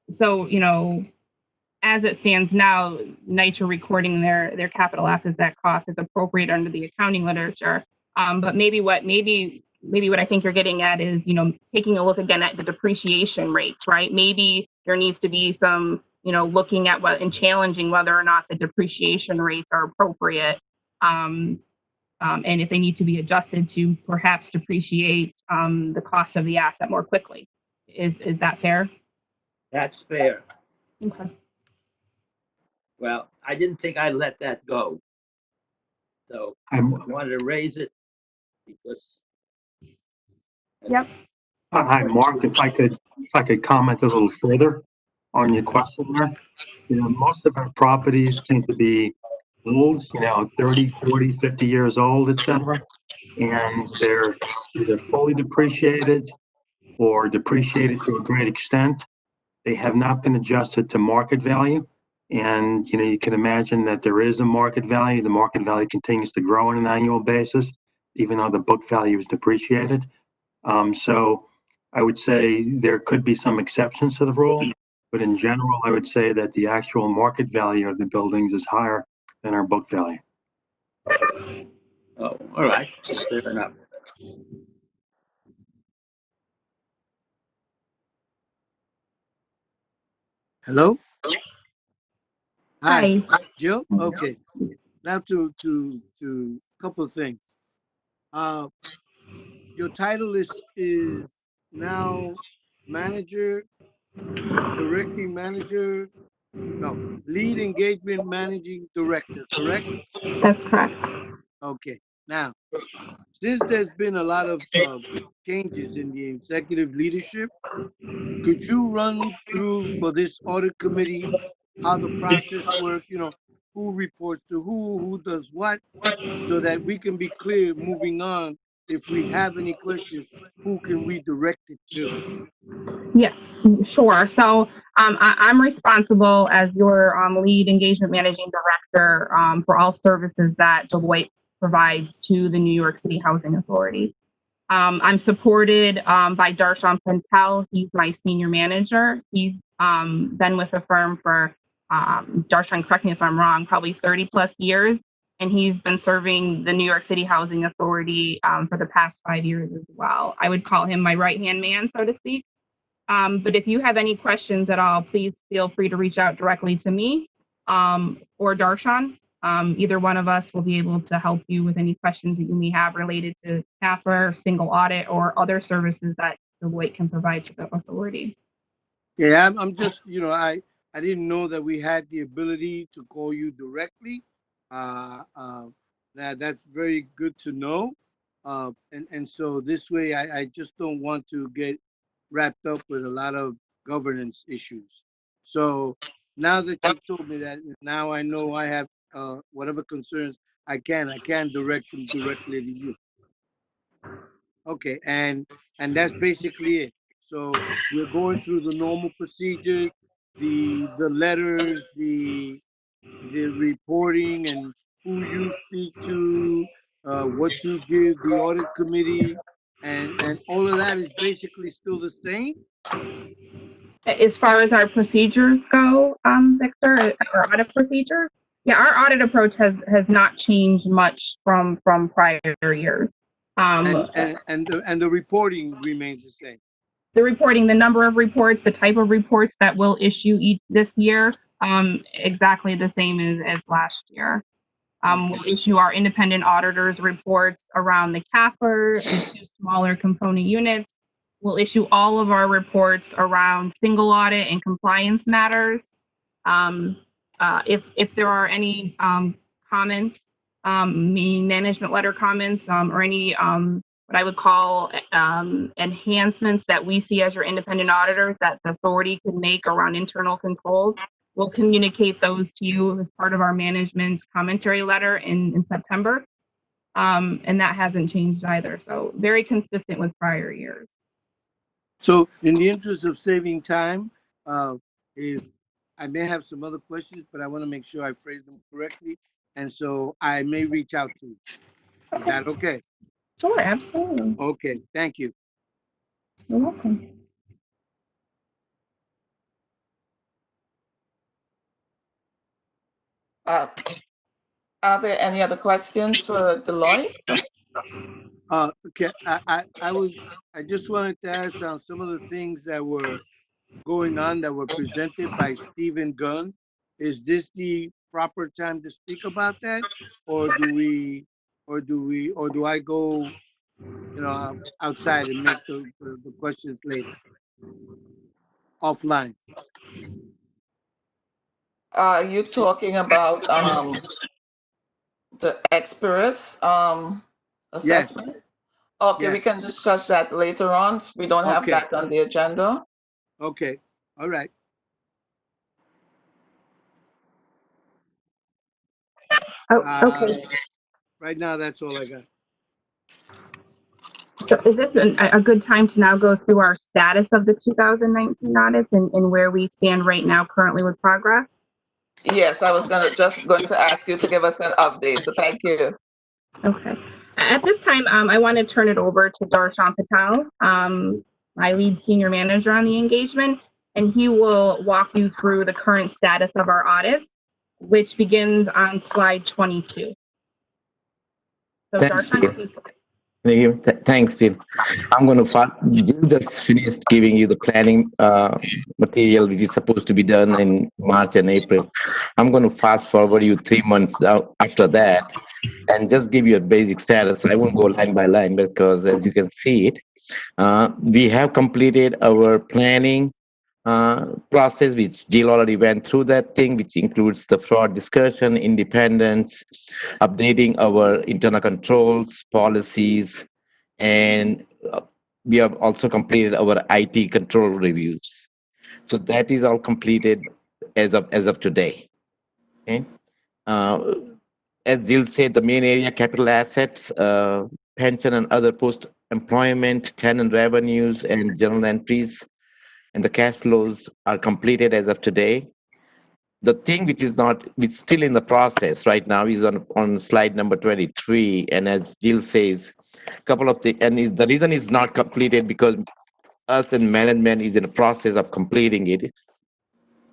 So, as it stands now, NYCHA recording their capital assets at cost is appropriate under the accounting literature. But maybe what I think you're getting at is, taking a look again at the depreciation rates, right? Maybe there needs to be some, looking at and challenging whether or not the depreciation rates are appropriate. And if they need to be adjusted to perhaps depreciate the cost of the asset more quickly. Is that fair? That's fair. Okay. Well, I didn't think I'd let that go. So I wanted to raise it because. Yep. Hi, Mark, if I could comment a little further on your question there. Most of our properties tend to be old, 30, 40, 50 years old, etc. And they're either fully depreciated or depreciated to a great extent. They have not been adjusted to market value. And, you can imagine that there is a market value. The market value continues to grow on an annual basis, even though the book value is depreciated. So I would say there could be some exceptions to the rule, but in general, I would say that the actual market value of the buildings is higher than our book value. Oh, all right. Fair enough. Hello? Hi. Jill? Okay. Now to a couple of things. Your title is now manager, directing manager, no, lead engagement managing director, correct? That's correct. Okay. Now, since there's been a lot of changes in the executive leadership, could you run through for this audit committee how the process works, who reports to who does what, so that we can be clear moving on if we have any questions, who can we direct it to? Yeah, sure. So I'm responsible as your lead engagement managing director for all services that Deloitte provides to the New York City Housing Authority. I'm supported by Darshan Patel. He's my senior manager. He's been with the firm for, Darshan, correct me if I'm wrong, probably 30 plus years. And he's been serving the New York City Housing Authority for the past 5 years as well. I would call him my right-hand man, so to speak. But if you have any questions at all, please feel free to reach out directly to me or Darshan. Either one of us will be able to help you with any questions that you may have related to CAFR, single audit, or other services that Deloitte can provide to the authority. Yeah, I'm just, I didn't know that we had the ability to call you directly. That's very good to know. And so this way, I just don't want to get wrapped up with a lot of governance issues. So now that you've told me that, now I know I have whatever concerns I can direct them directly to you. Okay, and that's basically it. So we're going through the normal procedures, the letters, the reporting, and who you speak to, what you give the audit committee, and all of that is basically still the same. As far as our procedures go, Victor, our audit procedure, yeah, our audit approach has not changed much from prior years. And the reporting remains the same. The reporting, the number of reports, the type of reports that we'll issue this year, exactly the same as last year. We'll issue our independent auditors reports around the CAFR, the 2 smaller component units. We'll issue all of our reports around single audit and compliance matters. If there are any comments, meaning management letter comments, or any what I would call enhancements that we see as your independent auditors that the authority can make around internal controls, we'll communicate those to you as part of our management commentary letter in September. And that hasn't changed either. So very consistent with prior years. So in the interest of saving time, if I may have some other questions, but I want to make sure I phrase them correctly. And so I may reach out to you. Is that okay? Sure, absolutely. Okay, thank you. You're welcome. Are there any other questions for Deloitte? Okay, I just wanted to ask some of the things that were going on that were presented by Stephen Gunn. Is this the proper time to speak about that, or do I go, outside and make the questions later, offline? Are you talking about the Express assessment? Yes. Okay, Yes. we can discuss that later on. We don't have Okay. that on the agenda. Okay, all right. Okay. Right now, that's all I got. So is this a good time to now go through our status of the 2019 audits and where we stand right now currently with progress? Yes, I was just going to ask you to give us an update. So thank you. Okay. At this time, I want to turn it over to Darshan Patel, my lead senior manager on the engagement, and he will walk you through the current status of our audits, which begins on slide 22. So Thanks, Darshan, Steve. Thanks, Steve. I'm going to Jill just finished giving you the planning material, which is supposed to be done in March and April. I'm going to fast forward you 3 months after that and just give you a basic status. I won't go line by line because, as you can see it, we have completed our planning process, which Jill already went through that thing, which includes the fraud discussion, independence, updating our internal controls, policies, and we have also completed our IT control reviews. So that is all completed as of today. Okay. As Jill said, the main area, capital assets, pension and other post-employment, tenant revenues, and journal entries, and the cash flows are completed as of today. The thing which is not, which still in the process right now is on slide number 23. And as Jill says, a couple of the, and the reason is not completed because us and management is in the process of completing it.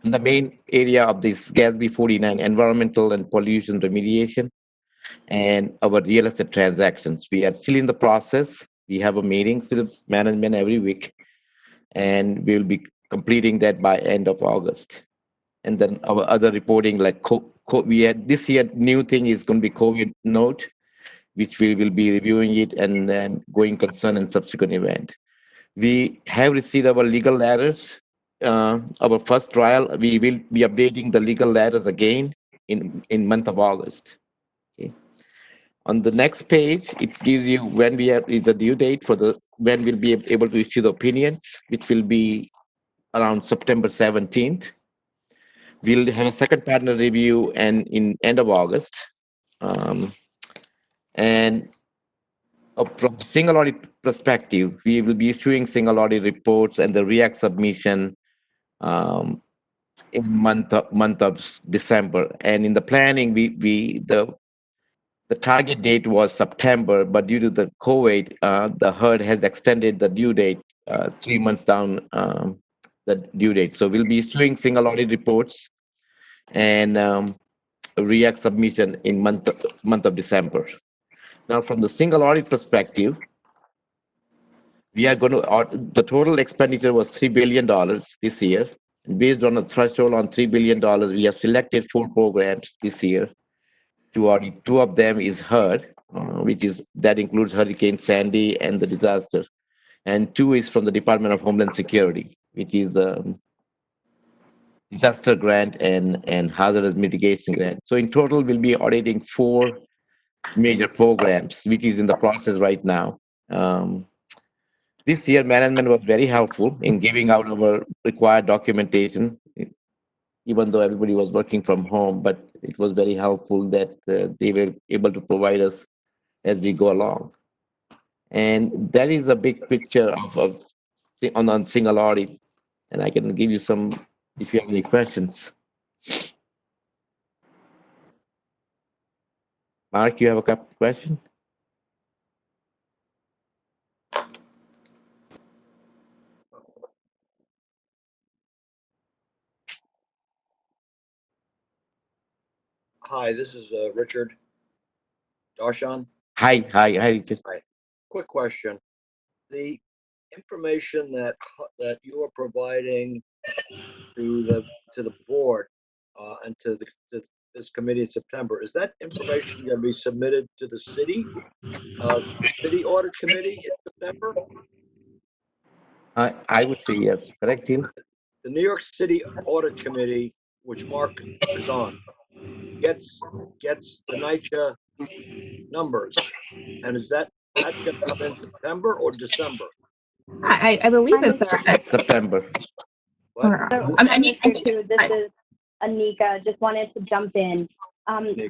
And the main area of this GASB 49, environmental and pollution remediation, and our real estate transactions. We are still in the process. We have a meetings with the management every week, and we'll be completing that by end of August. And then our other reporting, like we had this year, new thing is going to be COVID note, which we will be reviewing it and then going concern and subsequent event. We have received our legal letters. Our first trial, we will be updating the legal letters again in month of August. Okay. On the next page, it gives you when we have is a due date for the when we'll be able to issue the opinions, which will be around September 17th. We'll have a second partner review and in end of August. And from single audit perspective, we will be issuing single audit reports and the REACT submission in month of December. And in the planning, the target date was September, but due to the COVID, the HUD has extended the due date 3 months down the due date. So we'll be issuing single audit reports and REACT submission in month of December. Now, from the single audit perspective, we are going to, the total expenditure was $3 billion this year. And based on a threshold on $3 billion, we have selected 4 programs this year to audit. 2 of them is HUD, that includes Hurricane Sandy and the disaster. And 2 is from the Department of Homeland Security, which is disaster grant and hazardous mitigation grant. So in total, we'll be auditing 4 major programs, which is in the process right now. This year, management was very helpful in giving out our required documentation, even though everybody was working from home, but it was very helpful that they were able to provide us as we go along. And that is a big picture on single audit. And I can give you some, if you have any questions. Mark, you have a question? Hi, this is Richard. Darshan. Hi, Richard. Hi. Quick question. The information that you are providing to the board and to this committee in September, is that information going to be submitted to the city audit committee in September? I would say yes. Correct, Jill? The New York City Audit Committee, which Mark is on, gets the NYCHA numbers, and is that going to come in September or December? I believe it's September. What? So, I mean, Mr. Chu, this is Anika. Just wanted to jump in.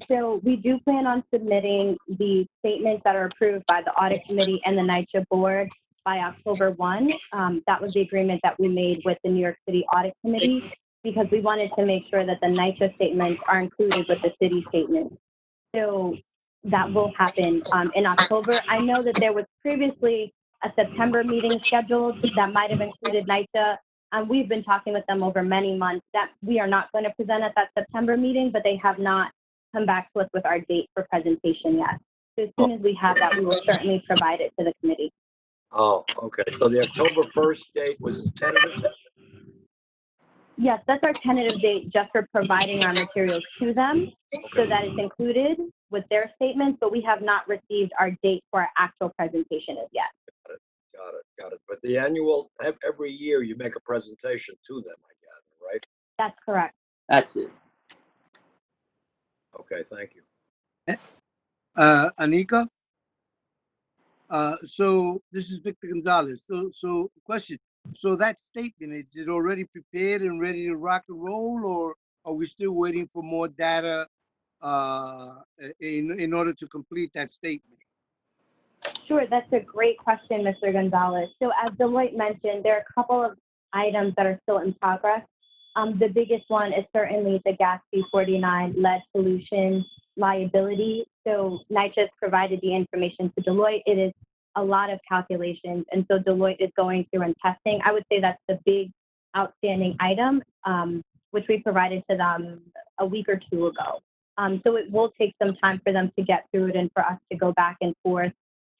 So we do plan on submitting the statements that are approved by the audit committee and the NYCHA board by October 1. That was the agreement that we made with the New York City Audit Committee because we wanted to make sure that the NYCHA statements are included with the city statements. So that will happen in October. I know that there was previously a September meeting scheduled that might have included NYCHA. We've been talking with them over many months that we are not going to present at that September meeting, but they have not come back to us with our date for presentation yet. So as soon as we have that, we will certainly provide it to the committee. Oh, okay. So the October 1st date was tentative? Yes, that's our tentative date just for providing our materials to them so that it's included with their statements, but we have not received our date for our actual presentation as yet. Got it. But the annual, every year you make a presentation to them, I gather, right? That's correct. That's it. Okay, thank you. Anika? So this is Victor Gonzalez. So question. So that statement, is it already prepared and ready to rock and roll, or are we still waiting for more data in order to complete that statement? Sure, that's a great question, Mr. Gonzalez. So as Deloitte mentioned, there are a couple of items that are still in progress. The biggest one is certainly the gas B49 lead pollution liability. So NYCHA has provided the information to Deloitte. It is a lot of calculations, and so Deloitte is going through and testing. I would say that's the big outstanding item, which we provided to them a week or two ago. So it will take some time for them to get through it and for us to go back and forth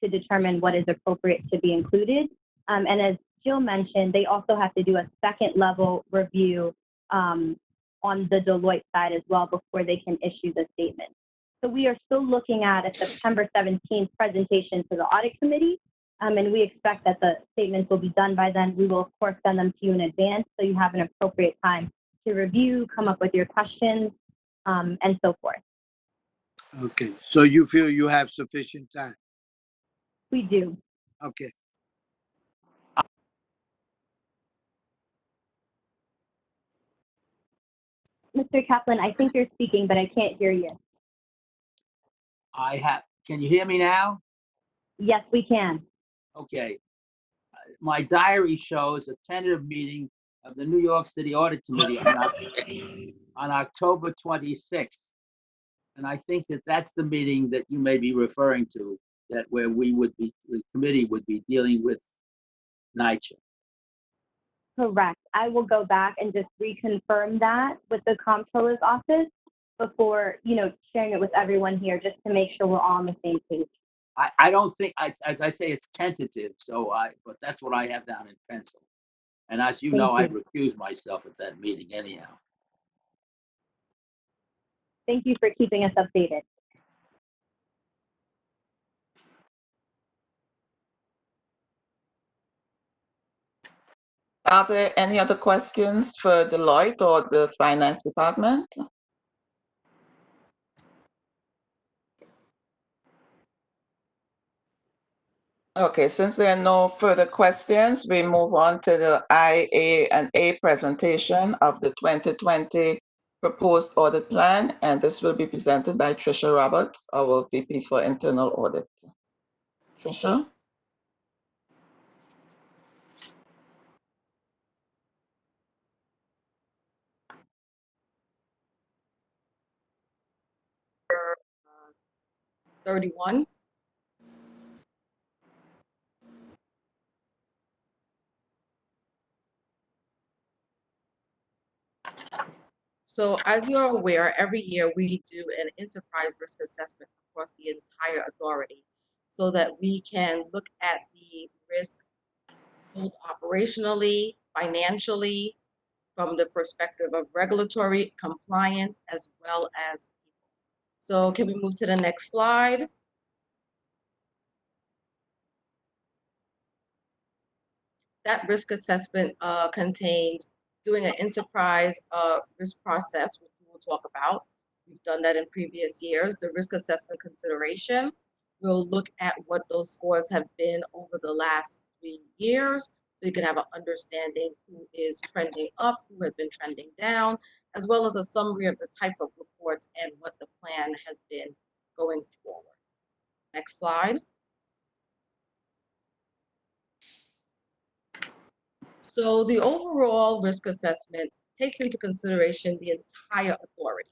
to determine what is appropriate to be included. And as Jill mentioned, they also have to do a second level review on the Deloitte side as well before they can issue the statement. So we are still looking at a September 17th presentation to the audit committee, and we expect that the statements will be done by then. We will, of course, send them to you in advance so you have an appropriate time to review, come up with your questions, and so forth. Okay, so you feel you have sufficient time? We do. Okay. Mr. Kaplan, I think you're speaking, but I can't hear you. Can you hear me now? Yes, we can. Okay. My diary shows a tentative meeting of the New York City Audit Committee on October 26th. And I think that that's the meeting that you may be referring to, that where the committee would be dealing with NYCHA. Correct. I will go back and just reconfirm that with the comptroller's office before, sharing it with everyone here, just to make sure we're all on the same page. I don't think, as I say, it's tentative, but that's what I have down in pencil. And as you know, I recused myself at that meeting anyhow. Thank you for keeping us updated. Are there any other questions for Deloitte or the finance department? Okay, since there are no further questions, we move on to the IA&A presentation of the 2020 proposed audit plan, and this will be presented by Trisha Roberts, our VP for Internal Audit. Trisha? uh, 31. So as you're aware, every year we do an enterprise risk assessment across the entire authority so that we can look at the risk both operationally, financially, from the perspective of regulatory compliance, as well as people. So can we move to the next slide? That risk assessment contains doing an enterprise risk process, which we will talk about. We've done that in previous years. The risk assessment consideration, we'll look at what those scores have been over the last 3 years, so you can have an understanding who is trending up, who has been trending down, as well as a summary of the type of reports and what the plan has been going forward. Next slide. So the overall risk assessment takes into consideration the entire authority,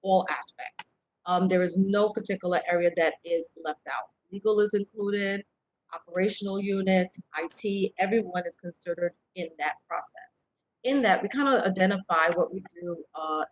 all aspects. There is no particular area that is left out. Legal is included, operational units, IT, everyone is considered in that process. In that, we kind of identify what we do,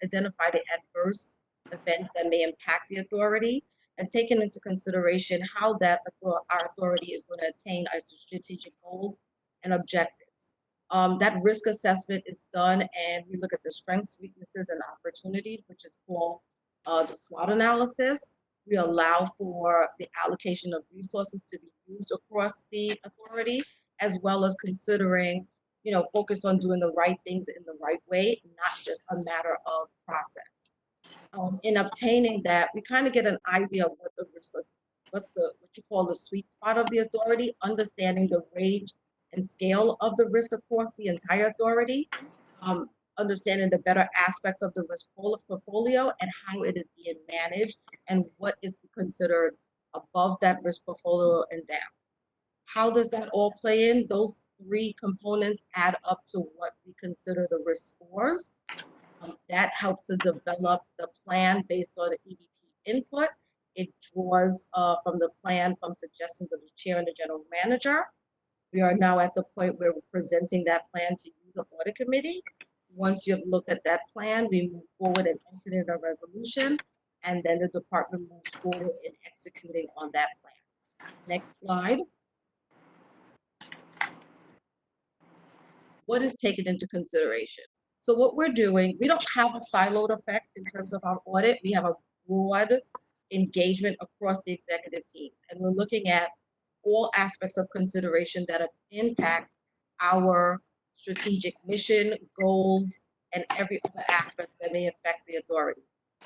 identify the adverse events that may impact the authority, and taking into consideration how that our authority is going to attain our strategic goals and objectives. That risk assessment is done, and we look at the strengths, weaknesses, and opportunities, which is called the SWOT analysis. We allow for the allocation of resources to be used across the authority, as well as considering, focus on doing the right things in the right way, not just a matter of process. In obtaining that, we kind of get an idea of what the risk, what you call the sweet spot of the authority, understanding the range and scale of the risk across the entire authority, understanding the better aspects of the risk portfolio and how it is being managed and what is considered above that risk portfolio and down. How does that all play in? Those three components add up to what we consider the risk scores. That helps to develop the plan based on the EVP input. It draws from the plan from suggestions of the chair and the general manager. We are now at the point where we're presenting that plan to you, the audit committee. Once you have looked at that plan, we move forward and enter in a resolution, and then the department moves forward in executing on that plan. Next slide. What is taken into consideration? So what we're doing, we don't have a siloed effect in terms of our audit. We have a broad engagement across the executive teams, and we're looking at all aspects of consideration that impact our strategic mission, goals, and every other aspect that may affect the authority.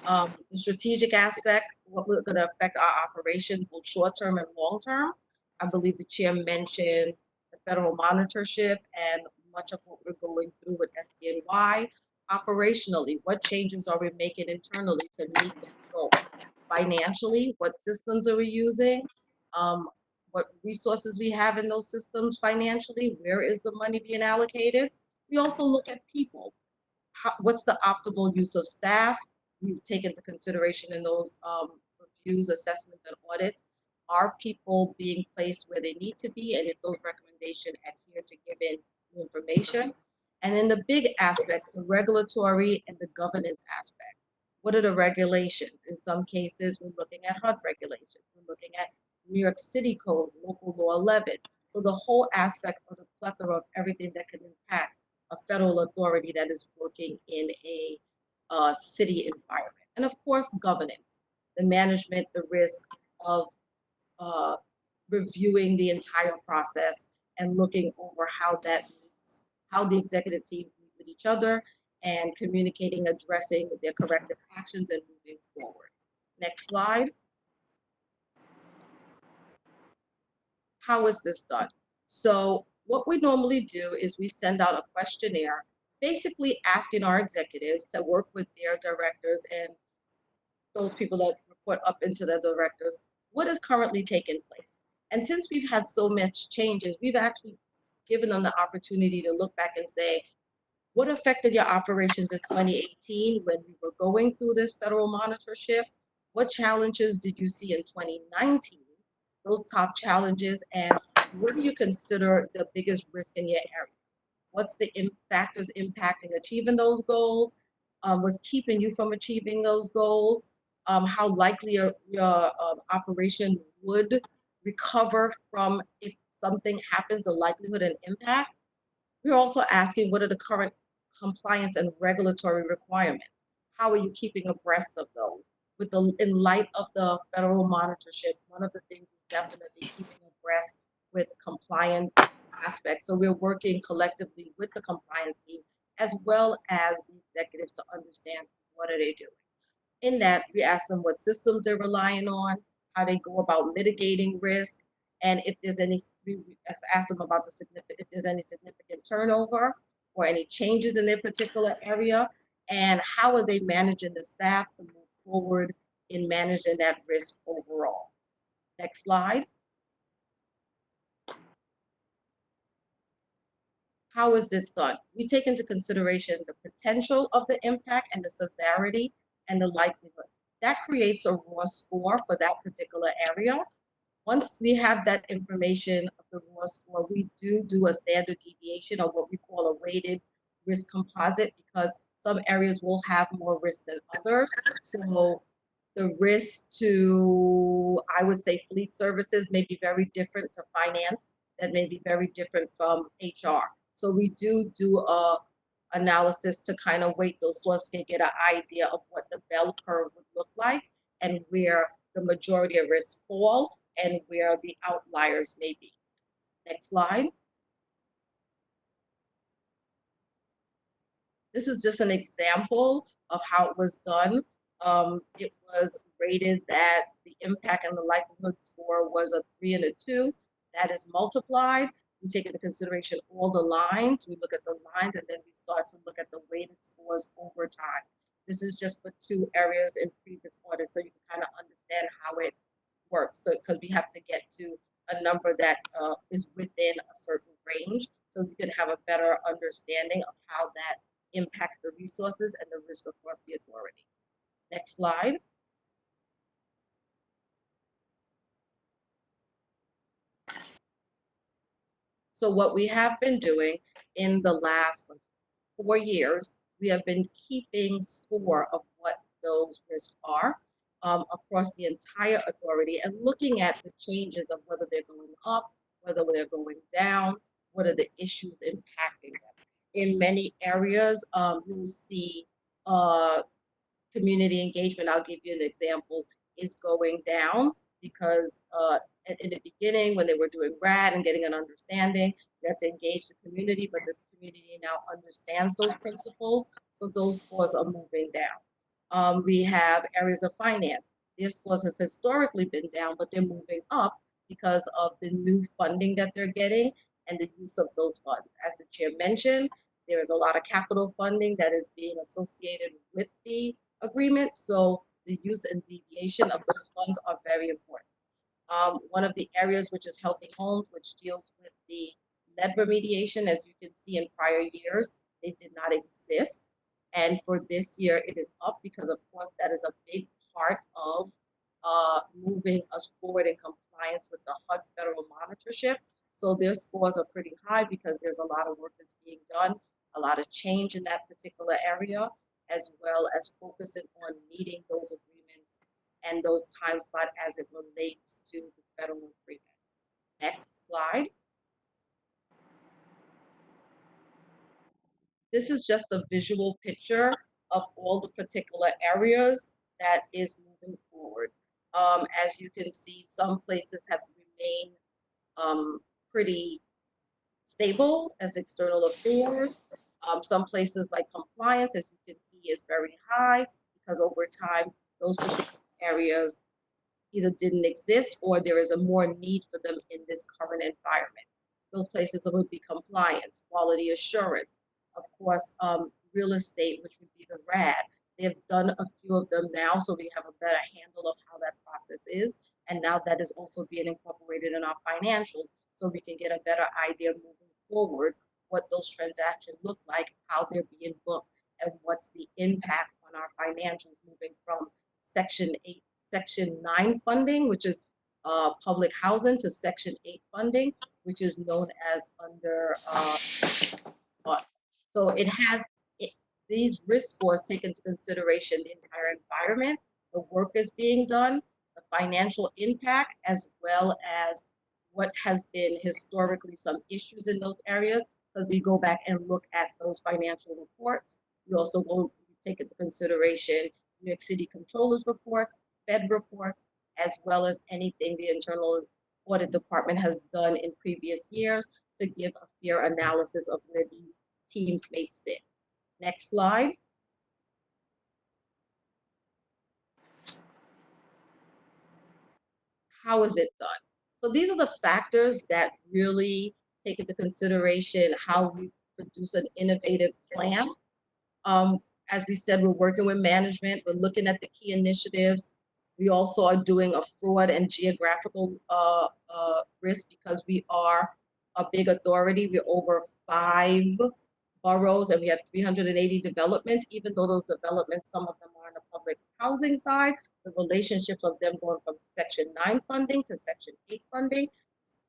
The strategic aspect, what we're going to affect our operations, both short-term and long-term. I believe the chair mentioned the federal monitorship and much of what we're going through with SDNY. Operationally, what changes are we making internally to meet those goals? Financially, what systems are we using? What resources we have in those systems financially? Where is the money being allocated? We also look at people. What's the optimal use of staff? We take into consideration in those reviews, assessments, and audits. Are people being placed where they need to be? And if those recommendations adhere to given information? And then the big aspects, the regulatory and the governance aspect. What are the regulations? In some cases, we're looking at HUD regulations. We're looking at New York City codes, local law 11. So the whole aspect of the plethora of everything that can impact a federal authority that is working in a city environment. And of course, governance, the management, the risk of reviewing the entire process and looking over how that meets, how the executive teams meet with each other and communicating, addressing their corrective actions and moving forward. Next slide. How is this done? So what we normally do is we send out a questionnaire, basically asking our executives to work with their directors and those people that report up into the directors, what is currently taking place. And since we've had so much changes, we've actually given them the opportunity to look back and say, what affected your operations in 2018 when we were going through this federal monitorship? What challenges did you see in 2019? Those top challenges, and what do you consider the biggest risk in your area? What's the factors impacting achieving those goals? What's keeping you from achieving those goals? How likely your operation would recover from if something happens, the likelihood and impact. We're also asking, what are the current compliance and regulatory requirements? How are you keeping abreast of those? In light of the federal monitorship, one of the things is definitely keeping abreast with compliance aspects. So we're working collectively with the compliance team as well as the executives to understand what are they doing. In that, we ask them what systems they're relying on, how they go about mitigating risk, and if there's any, we ask them about if there's any significant turnover or any changes in their particular area, and how are they managing the staff to move forward in managing that risk overall. Next slide. How is this done? We take into consideration the potential of the impact and the severity and the likelihood. That creates a raw score for that particular area. Once we have that information of the raw score, we do a standard deviation or what we call a weighted risk composite, because some areas will have more risk than others. So the risk to, I would say, fleet services may be very different to finance, that may be very different from HR. So we do a analysis to kind of weight those so as to get an idea of what the bell curve would look like and where the majority of risks fall and where the outliers may be. Next slide. This is just an example of how it was done. It was rated that the impact and the likelihood score was a 3 and a 2. That is multiplied. We take into consideration all the lines. We look at the lines and then we start to look at the weighted scores over time. This is just for 2 areas in previous audits, so you can kind of understand how it work. So because we have to get to a number that is within a certain range, so we can have a better understanding of how that impacts the resources and the risk across the authority. Next slide. So what we have been doing in the last 4 years, we have been keeping score of what those risks are across the entire authority and looking at the changes of whether they're going up, whether they're going down, what are the issues impacting them. In many areas, you'll see community engagement, I'll give you an example, is going down because in the beginning when they were doing RAD and getting an understanding, you had to engage the community, but the community now understands those principles, so those scores are moving down. We have areas of finance. Their scores has historically been down, but they're moving up because of the new funding that they're getting and the use of those funds. As the chair mentioned, there is a lot of capital funding that is being associated with the agreement, so the use and deviation of those funds are very important. One of the areas which is healthy homes, which deals with the lead remediation, as you can see in prior years, they did not exist. And for this year, it is up because, of course, that is a big part of moving us forward in compliance with the HUD federal monitorship. So their scores are pretty high because there's a lot of work that's being done, a lot of change in that particular area, as well as focusing on meeting those agreements and those time slot as it relates to the federal agreement. Next slide. This is just a visual picture of all the particular areas that is moving forward. As you can see, some places have remained pretty stable as external affairs. Some places like compliance, as you can see, is very high because over time, those particular areas either didn't exist or there is a more need for them in this current environment. Those places would be compliance, quality assurance, of course, real estate, which would be the RAD. They have done a few of them now, so we have a better handle of how that process is. And now that is also being incorporated in our financials, so we can get a better idea moving forward what those transactions look like, how they're being booked, and what's the impact on our financials moving from Section 9 funding, which is public housing, to Section 8 funding, which is known as under so it has these risk scores take into consideration the entire environment, the work is being done, the financial impact, as well as what has been historically some issues in those areas, because we go back and look at those financial reports. We also will take into consideration New York City Controller's reports, Fed reports, as well as anything the Internal Audit Department has done in previous years to give a fair analysis of where these teams may sit. Next slide. How is it done? So these are the factors that really take into consideration how we produce an innovative plan. As we said, we're working with management, we're looking at the key initiatives. We also are doing a fraud and geographical risk because we are a big authority. We're over 5 boroughs and we have 380 developments. Even though those developments, some of them are on the public housing side, the relationships of them going from Section 9 funding to Section 8 funding,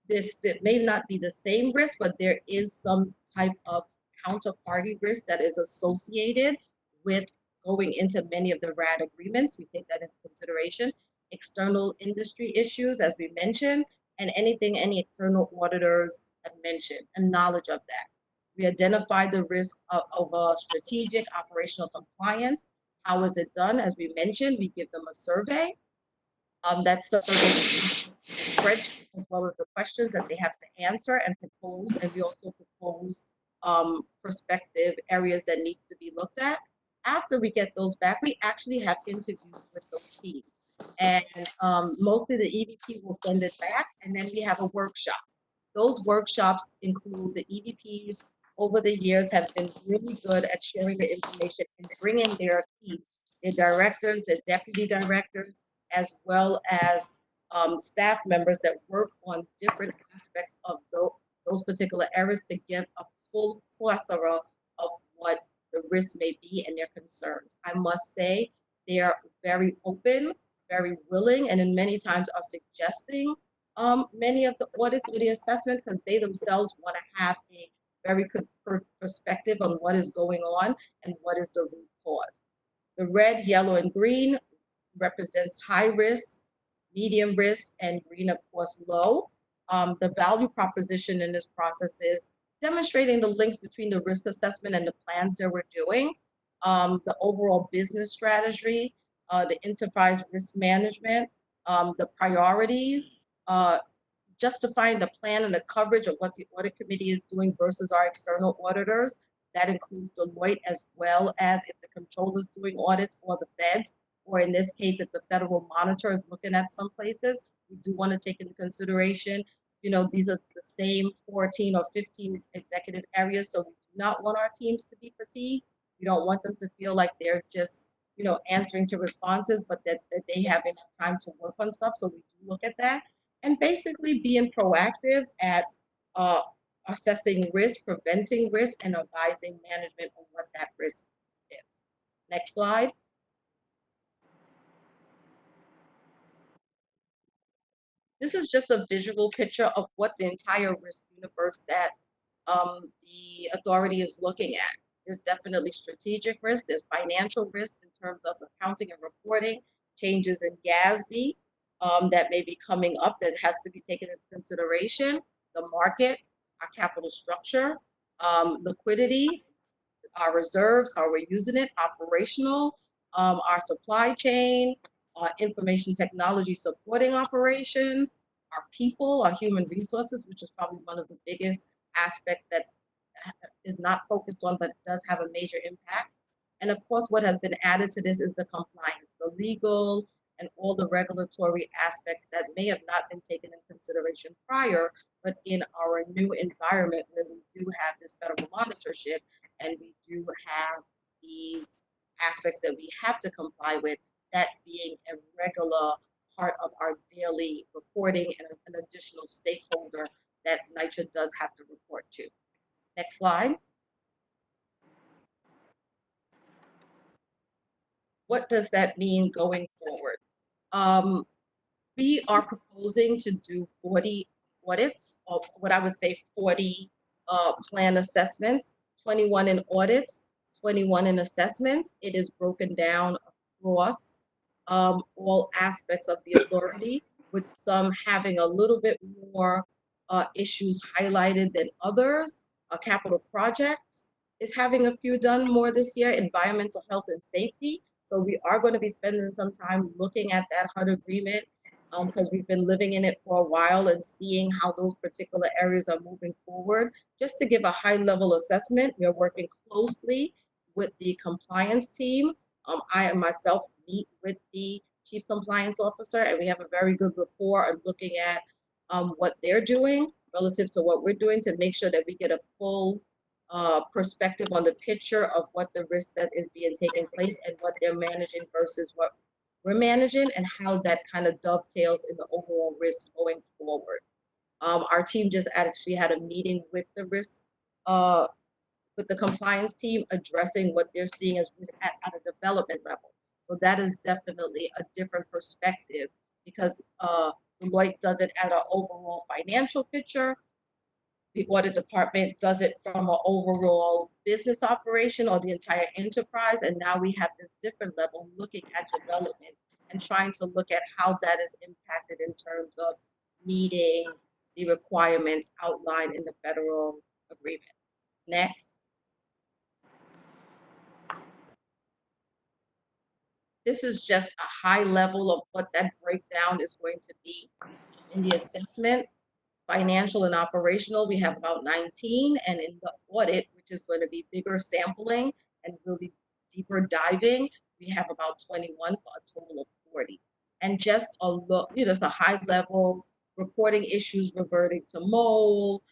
this may not be the same risk, but there is some type of counterparty risk that is associated with going into many of the RAD agreements. We take that into consideration. External industry issues, as we mentioned, and anything any external auditors have mentioned, and knowledge of that. We identify the risk of strategic operational compliance. How is it done? As we mentioned, we give them a survey. That survey spreadsheet as well as the questions that they have to answer and propose, and we also propose prospective areas that needs to be looked at. After we get those back, we actually have interviews with those teams, and mostly the EVP will send it back, and then we have a workshop. Those workshops include the EVPs over the years have been really good at sharing the information and bringing their team, their directors, their deputy directors, as well as staff members that work on different aspects of those particular areas to give a full plethora of what the risks may be and their concerns. I must say they are very open, very willing, and in many times are suggesting many of the audits or the assessment because they themselves want to have a very good perspective on what is going on and what is the root cause. The red, yellow, and green represents high risk, medium risk, and green, of course, low. The value proposition in this process is demonstrating the links between the risk assessment and the plans that we're doing, the overall business strategy, the enterprise risk management, the priorities, justifying the plan and the coverage of what the audit committee is doing versus our external auditors. That includes Deloitte as well as if the controller is doing audits or the feds, or in this case, if the federal monitor is looking at some places, we do want to take into consideration, these are the same 14 or 15 executive areas. So we do not want our teams to be fatigued. We don't want them to feel like they're just, answering to responses, but that they have enough time to work on stuff. So we do look at that. And basically being proactive at assessing risk, preventing risk, and advising management on what that risk is. Next slide. This is just a visual picture of what the entire risk universe that the authority is looking at. There's definitely strategic risk, there's financial risk in terms of accounting and reporting, changes in GASB that may be coming up that has to be taken into consideration, the market, our capital structure, liquidity, our reserves, how we're using it, operational, our supply chain, information technology supporting operations, our people, our human resources, which is probably one of the biggest aspects that is not focused on, but does have a major impact. And of course, what has been added to this is the compliance, the legal and all the regulatory aspects that may have not been taken in consideration prior, but in our new environment where we do have this federal monitorship and we do have these aspects that we have to comply with, that being a regular part of our daily reporting and an additional stakeholder that NYCHA does have to report to. Next slide. What does that mean going forward? We are proposing to do 40 audits, or what I would say 40 plan assessments, 21 in audits, 21 in assessments. It is broken down across all aspects of the authority, with some having a little bit more issues highlighted than others. Capital projects is having a few done more this year, environmental health and safety. So we are going to be spending some time looking at that HUD agreement because we've been living in it for a while and seeing how those particular areas are moving forward. Just to give a high level assessment, we are working closely with the compliance team. I myself meet with the chief compliance officer, and we have a very good rapport on looking at what they're doing relative to what we're doing to make sure that we get a full perspective on the picture of what the risk that is being taken place and what they're managing versus what we're managing, and how that kind of dovetails in the overall risk going forward. Our team just actually had a meeting with the risk, with the compliance team, addressing what they're seeing as risk at a development level. So that is definitely a different perspective because Deloitte does it at an overall financial picture. The audit department does it from an overall business operation or the entire enterprise. And now we have this different level looking at development and trying to look at how that is impacted in terms of meeting the requirements outlined in the federal agreement. Next. This is just a high level of what that breakdown is going to be in the assessment. Financial and operational, we have about 19, and in the audit, which is going to be bigger sampling and really deeper diving, we have about 21 for a total of 40. And just a look, it's a high level reporting issues reverting to mole,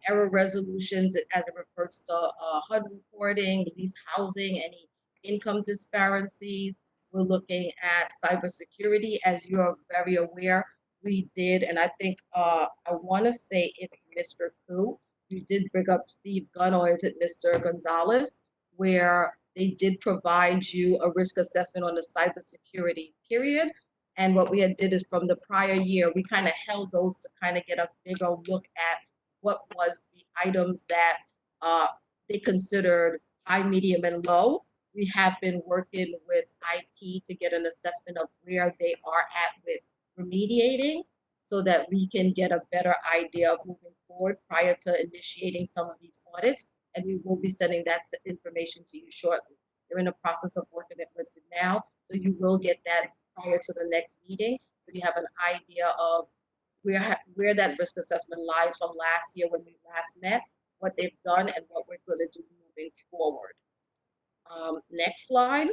error resolutions as it refers to HUD reporting, lease housing, any income disparities. We're looking at cybersecurity. As you're very aware, we did, and I think I want to say it's Mr. Koo. You did bring up Steve Gunn, or is it Mr. Gonzalez, where they did provide you a risk assessment on the cybersecurity period. And what we had did is from the prior year, we kind of held those to kind of get a bigger look at what was the items that they considered high, medium, and low. We have been working with IT to get an assessment of where they are at with remediating so that we can get a better idea of moving forward prior to initiating some of these audits. And we will be sending that information to you shortly. They're in the process of working it with you now, so you will get that prior to the next meeting, so you have an idea of where that risk assessment lies from last year when we last met, what they've done, and what we're going to do moving forward. Next slide.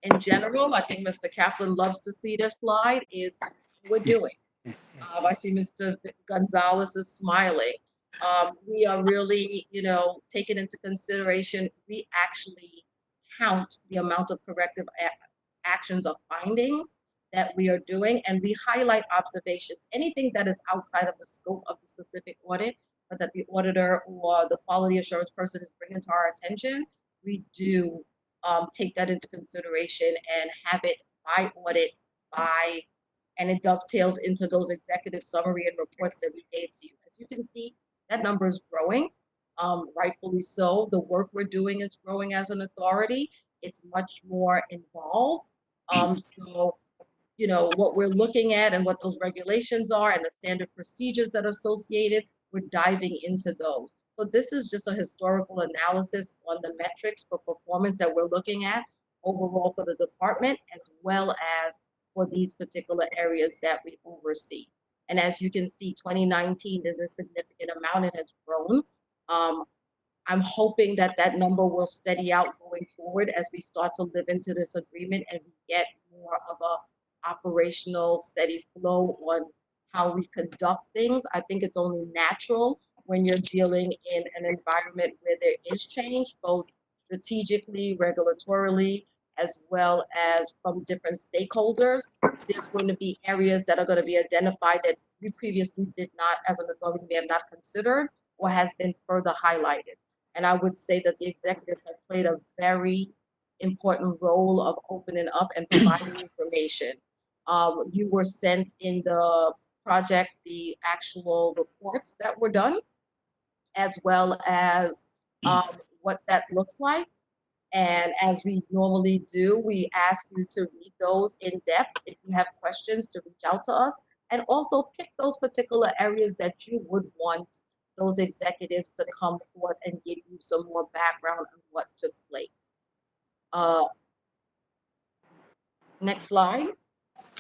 In general, I think Mr. Kaplan loves to see this slide, is how we're doing. I see Mr. Gonzalez is smiling. We are really, taking into consideration, we actually count the amount of corrective actions or findings that we are doing, and we highlight observations. Anything that is outside of the scope of the specific audit, but that the auditor or the quality assurance person is bringing to our attention, we do take that into consideration and have it by audit, and it dovetails into those executive summary and reports that we gave to you. As you can see, that number is growing, rightfully so. The work we're doing is growing as an authority. It's much more involved. So, what we're looking at and what those regulations are and the standard procedures that are associated, we're diving into those. So this is just a historical analysis on the metrics for performance that we're looking at overall for the department, as well as for these particular areas that we oversee. And as you can see, 2019 is a significant amount. It has grown. I'm hoping that that number will steady out going forward as we start to live into this agreement and we get more of a operational steady flow on how we conduct things. I think it's only natural when you're dealing in an environment where there is change, both strategically, regulatorily, as well as from different stakeholders. There's going to be areas that are going to be identified that we previously did not, as an authority, may have not considered or has been further highlighted. And I would say that the executives have played a very important role of opening up and providing information. You were sent in the project the actual reports that were done, as well as what that looks like. And as we normally do, we ask you to read those in depth. If you have questions, to reach out to us, and also pick those particular areas that you would want those executives to come forth and give you some more background on what took place. Next slide.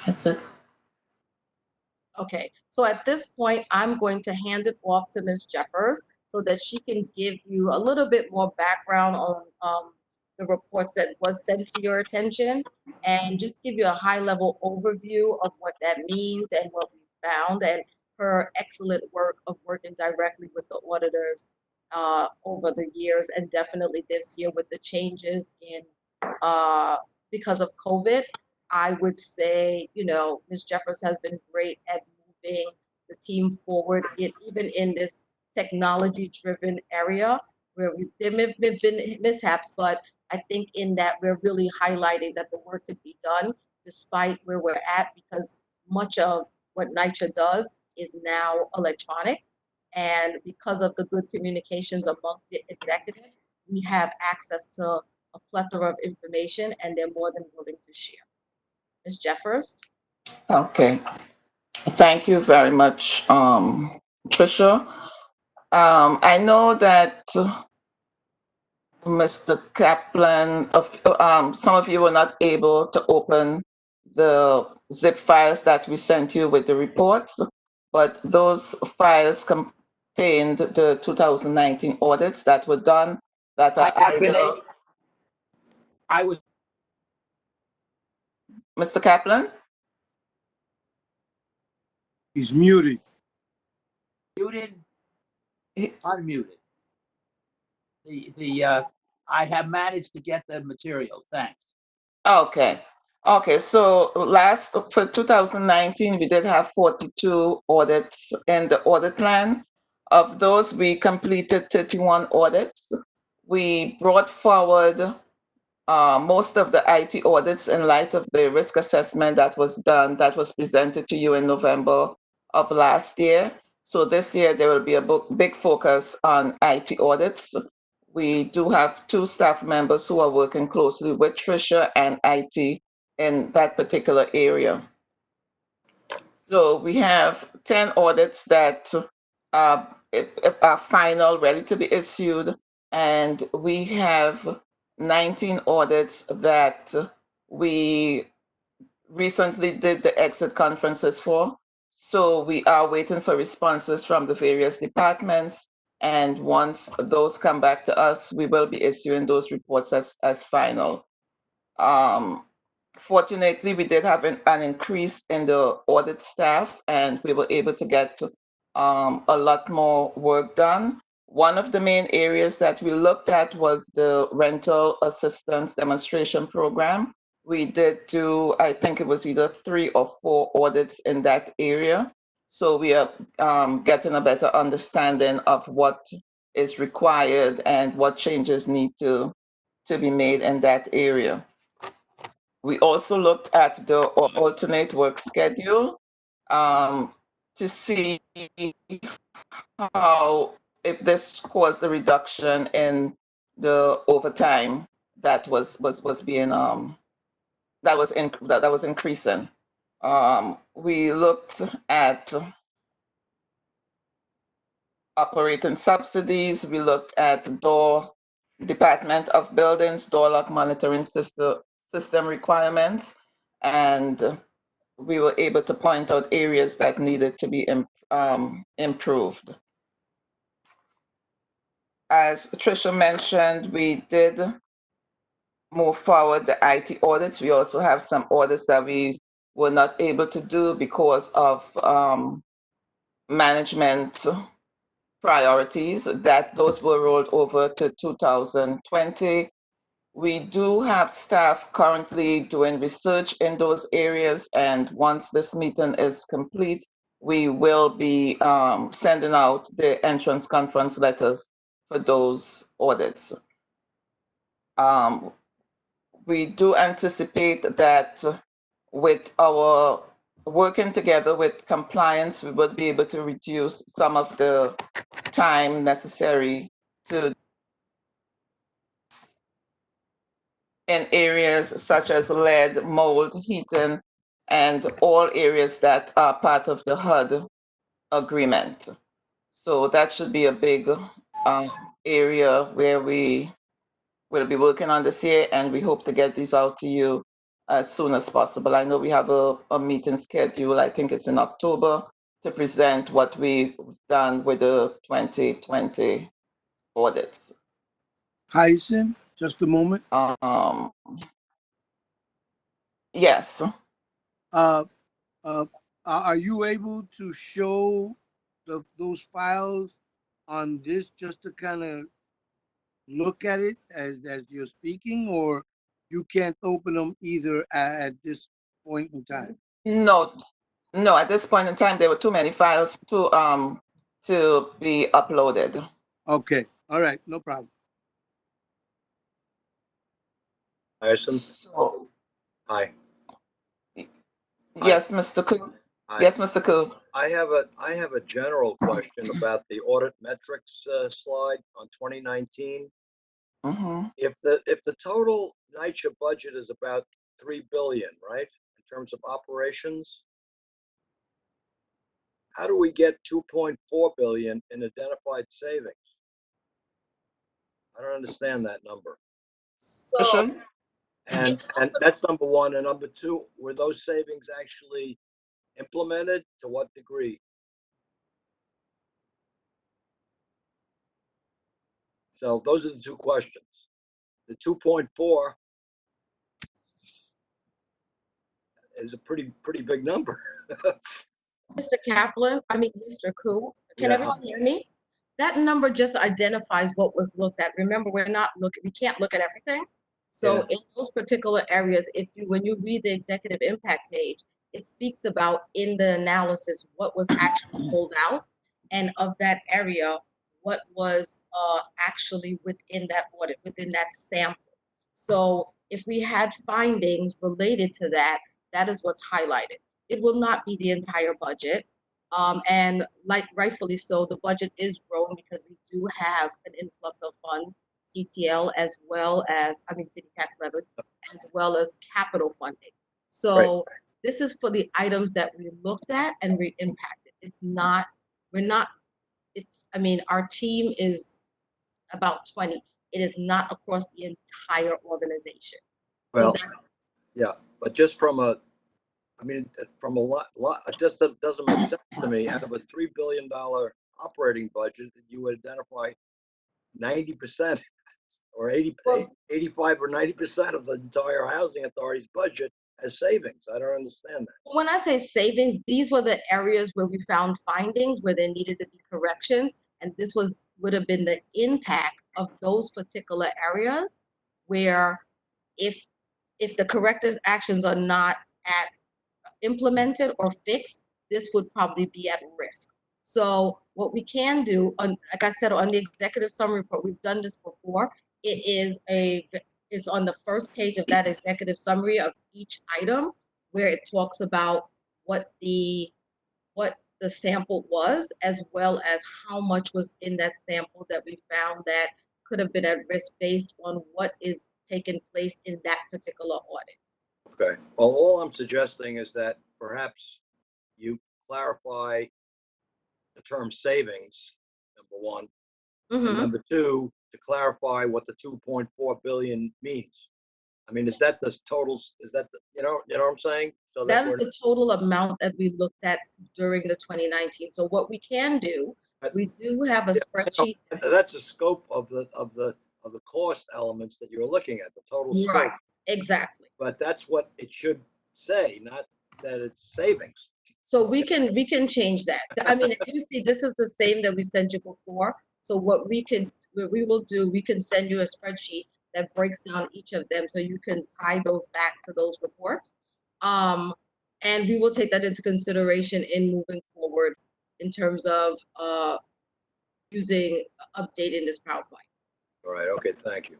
That's it. Okay, so at this point, I'm going to hand it off to Ms. Jeffers so that she can give you a little bit more background on the reports that was sent to your attention, and just give you a high-level overview of what that means and what we found, and her excellent work of working directly with the auditors over the years, and definitely this year with the changes in because of COVID. I would say, Ms. Jeffers has been great at moving the team forward, even in this technology-driven area where there may have been mishaps, but I think in that we're really highlighting that the work could be done despite where we're at, because much of what NYCHA does is now electronic. And because of the good communications amongst the executives, we have access to a plethora of information, and they're more than willing to share. Ms. Jeffers? Okay. Thank you very much, Trisha. I know that Mr. Kaplan, some of you were not able to open the zip files that we sent you with the reports, but those files contained the 2019 audits that were done that are either... I was Mr. Kaplan? He's muted. muted, unmuted. I have managed to get the material. Thanks. Okay. Okay, so for 2019, we did have 42 audits in the audit plan. Of those, we completed 31 audits. We brought forward most of the IT audits in light of the risk assessment that was done, that was presented to you in November of last year. So this year, there will be a big focus on IT audits. We do have 2 staff members who are working closely with Trisha and IT in that particular area. So we have 10 audits that are final, ready to be issued, and we have 19 audits that we recently did the exit conferences for. So we are waiting for responses from the various departments. And once those come back to us, we will be issuing those reports as final. Fortunately, we did have an increase in the audit staff, and we were able to get a lot more work done. One of the main areas that we looked at was the rental assistance demonstration program. We did do, I think it was either 3 or 4 audits in that area. So we are getting a better understanding of what is required and what changes need to be made in that area. We also looked at the alternate work schedule to see how, if this caused a reduction in the overtime that was being that was increasing. We looked at operating subsidies. We looked at Department of Buildings door lock monitoring system requirements, and we were able to point out areas that needed to be improved. As Trisha mentioned, we did move forward the IT audits. We also have some audits that we were not able to do because of management priorities, that those were rolled over to 2020. We do have staff currently doing research in those areas, and once this meeting is complete, we will be sending out the entrance conference letters for those audits. We do anticipate that with our working together with compliance, we would be able to reduce some of the time necessary to in areas such as lead, mold, heating, and all areas that are part of the HUD agreement. So that should be a big area where we will be working on this year, and we hope to get these out to you as soon as possible. I know we have a meeting schedule, I think it's in October, to present what we've done with the 2020 audits. Hyacinth, just a moment. Yes. Are you able to show those files on this, just to kind of look at it as you're speaking, or you can't open them either at this point in time? No, at this point in time, there were too many files to be uploaded. Okay, all right, no problem. Hyacinth? So, Hi. yes, Mr. Koo. Hi. Yes, Mr. Koo. I have a general question about the audit metrics slide on 2019. Mm-hmm. If the total NYCHA budget is about $3 billion, right, in terms of operations, how do we get $2.4 billion in identified savings? I don't understand that number. So, And that's number one. And number two, were those savings actually implemented? To what degree? So those are the 2 questions. The 2.4 is a pretty big number. Mr. Kaplan, Mr. Koo, can Yeah. everyone hear me? That number just identifies what was looked at. Remember, we can't look at everything. So Yeah. in those particular areas, when you read the executive impact page, it speaks about in the analysis what was actually pulled out, and of that area, what was actually within that audit, within that sample. So if we had findings related to that, that is what's highlighted. It will not be the entire budget. And like rightfully so, the budget is growing because we do have an influx of funds, CTL, as well as, city tax levy, as well as capital funding. So this is for the items that we looked at and we impacted. Our team is about 20. It is not across the entire organization. Well, yeah, but just from a lot, it just doesn't make sense to me. Out of a $3 billion operating budget, that you would identify 90% or 85 or 90% of the entire housing authority's budget as savings. I don't understand that. When I say savings, these were the areas where we found findings where there needed to be corrections, and this would have been the impact of those particular areas where if the corrective actions are not implemented or fixed, this would probably be at risk. So what we can do, like I said, on the executive summary report, we've done this before. It's on the first page of that executive summary of each item, where it talks about what the sample was, as well as how much was in that sample that we found that could have been at risk based on what is taking place in that particular audit. Okay. Well, all I'm suggesting is that perhaps you clarify the term savings, number one, and number two, to clarify what the 2.4 billion means. Is that the totals? Is that you know what I'm saying? So that is the total amount that we looked at during the 2019. So what we can do, we do have a spreadsheet. That's the scope of the cost elements that you're looking at, the total scope. Right, exactly. But that's what it should say, not that it's savings. So we can change that. If you see, this is the same that we sent you before. So what we will do, we can send you a spreadsheet that breaks down each of them, so you can tie those back to those reports. And we will take that into consideration in moving forward in terms of updating this PowerPoint. All right. Okay. Thank you.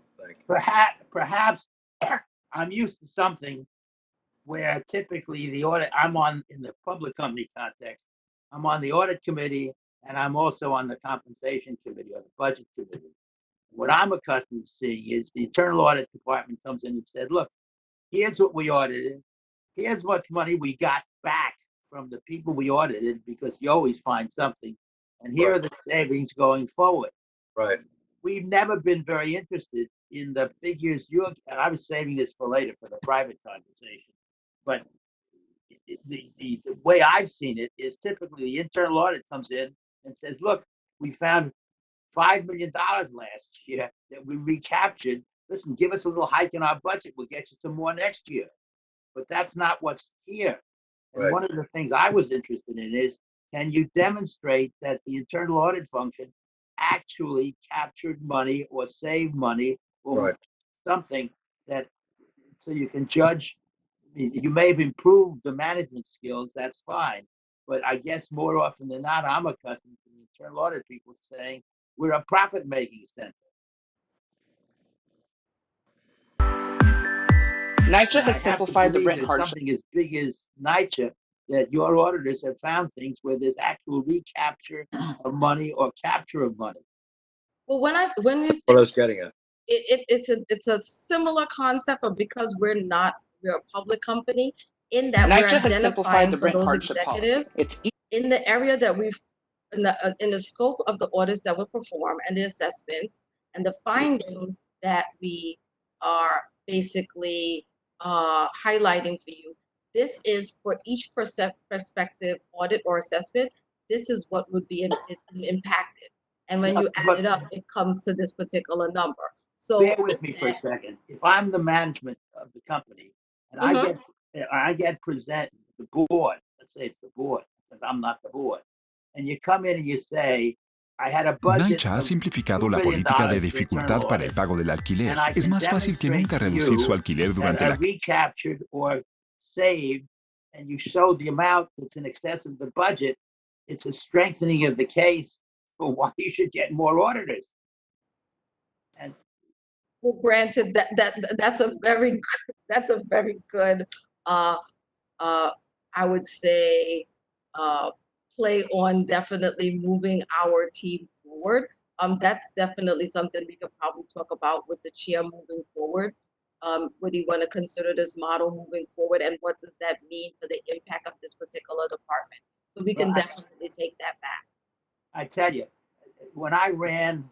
Perhaps I'm used to something where typically the audit, in the public company context, I'm on the audit committee and I'm also on the compensation committee or the budget committee. What I'm accustomed to seeing is the internal audit department comes in and said, look, here's what we audited. Here's what money we got back from the people we audited, because you always find something. And here are the savings going forward. Right. We've never been very interested in the figures and I was saving this for later for the private conversation. But the way I've seen it is typically the internal audit comes in and says, look, we found $5 million last year that we recaptured. Listen, give us a little hike in our budget. We'll get you some more next year. But that's not what's here. And one of the things I was interested in is, can you demonstrate that the internal audit function actually captured money or saved money or something so you can judge? You may have improved the management skills, that's fine. But I guess more often than not, I'm accustomed to the internal audit people saying, we're a profit-making center. NYCHA has simplified the rent hardship. Something as big as NYCHA, that your auditors have found things where there's actual recapture of money or capture of money. Well, when you say, what I was getting at, it's a similar concept, but because we're a public company, in that we're identifying for those executives in the area that in the scope of the audits that we perform and the assessments and the findings that we are basically highlighting for you. This is for each prospective audit or assessment. This is what would be impacted. And when you add it up, it comes to this particular number. So bear with me for a second. If I'm the management of the company and I get presented the board, let's say it's the board, because I'm not the board, and you come in and you say, I had a budget NYCHA ha of simplificado $2 la billion política de for dificultad internal para el audit, pago del alquiler. and I Es can más fácil que demonstrate nunca to reducir su you alquiler that durante a la... recaptured or saved, and you show the amount that's in excess of the budget, it's a strengthening of the case for why you should get more auditors. And Well, granted, that's a very good I would say play on definitely moving our team forward. That's definitely something we could probably talk about with the chair moving forward. Would you want to consider this model moving forward, and what does that mean for the impact of this particular department? So we can definitely take that back. I tell you, when I ran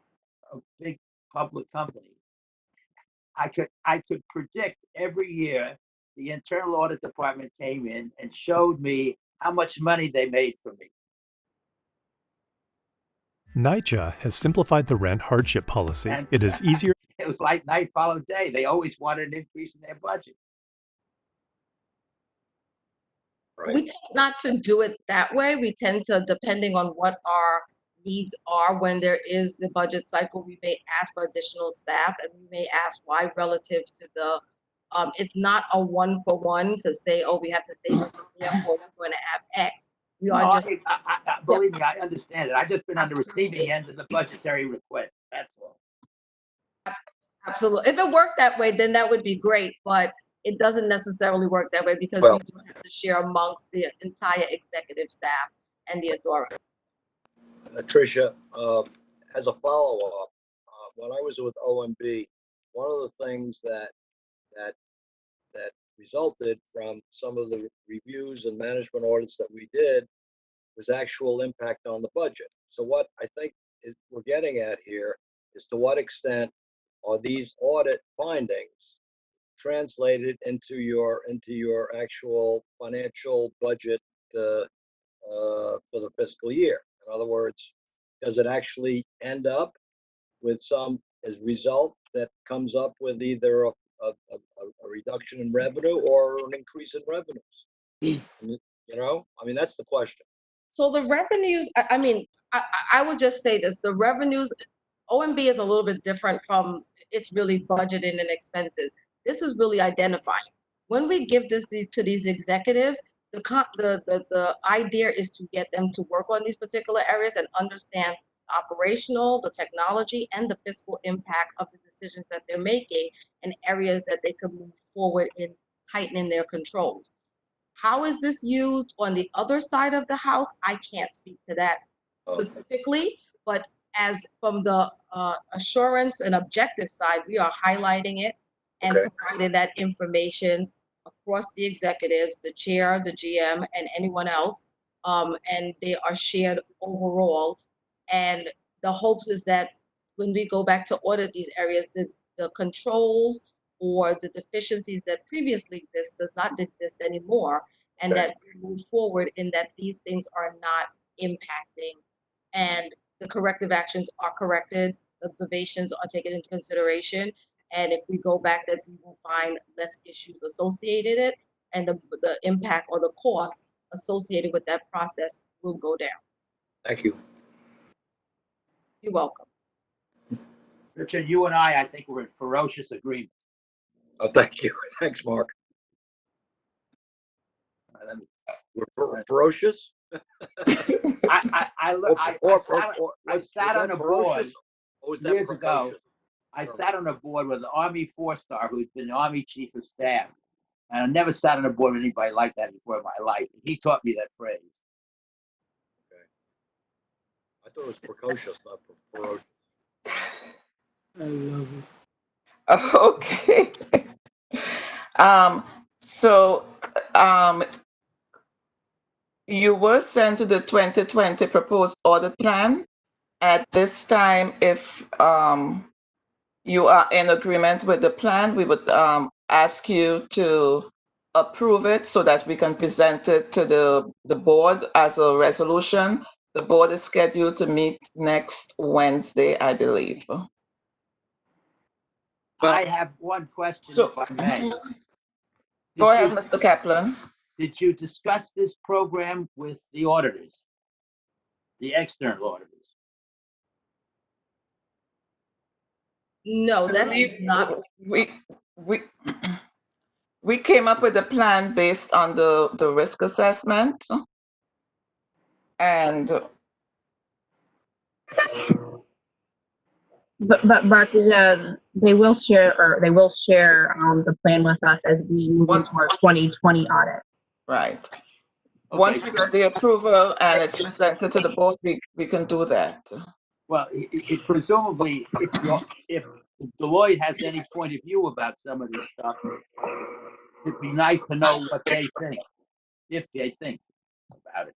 a big public company, I could predict every year the internal audit department came in and showed me how much money they made for me. NYCHA has simplified the rent hardship policy. And it is easier. It was like night followed day. They always wanted an increase in their budget. Right. We tend not to do it that way. We tend to, depending on what our needs are, when there is the budget cycle, we may ask for additional staff, and we may ask why relative to the, it's not a one-for-one to say, oh, we have to save this, therefore we're going to have X. We are just. Believe me, I understand it. I've just been on the Absolutely. receiving end of the budgetary request. That's all. Absolutely. If it worked that way, then that would be great, but it doesn't necessarily work that way because Well, we do have to share amongst the entire executive staff and the authority. Trisha, as a follow-up, when I was with OMB, one of the things that resulted from some of the reviews and management audits that we did was actual impact on the budget. So what I think we're getting at here is, to what extent are these audit findings translated into your actual financial budget for the fiscal year? In other words, does it actually end up with some as result that comes up with either a reduction in revenue or an increase in revenues? You know, I mean, that's the question. So the revenues, I would just say this, the revenues, OMB is a little bit different from, it's really budgeting and expenses. This is really identifying. When we give this to these executives, the idea is to get them to work on these particular areas and understand operational, the technology, and the fiscal impact of the decisions that they're making, and areas that they can move forward in tightening their controls. How is this used on the other side of the house? I can't speak to that specifically, but as from the assurance and objective side, we are highlighting it and providing that information across the executives, the chair, the GM, and anyone else, and they are shared overall. And the hopes is that when we go back to audit these areas, the controls or the deficiencies that previously exist does not exist anymore, and that we move forward in that these things are not impacting, and the corrective actions are corrected, observations are taken into consideration, and if we go back, that we will find less issues associated it, and the impact or the cost associated with that process will go down. Thank you. You're welcome. Richard, you and I think we're in ferocious agreement. Oh, thank you. Thanks, Mark. We're ferocious. I sat on a board years ago. I sat on a board with an Army 4-star who'd been Army Chief of Staff, and I never sat on a board with anybody like that before in my life. And he taught me that phrase. Okay. I thought it was precocious, not ferocious. I love it. Okay. So you were sent to the 2020 proposed audit plan. At this time, if you are in agreement with the plan, we would ask you to approve it so that we can present it to the board as a resolution. The board is scheduled to meet next Wednesday, I believe. I have one question, if I may. Go ahead, Mr. Kaplan. Did you discuss this program with the auditors, the external auditors? No, that is not. we we came up with a plan based on the risk assessment, and they will share the plan with us as we move into our 2020 audit. right. Okay. Once we get the approval and it's presented to the board, we can do that. Well, it presumably, if Deloitte has any point of view about some of this stuff, it'd be nice to know what they think, if they think about it.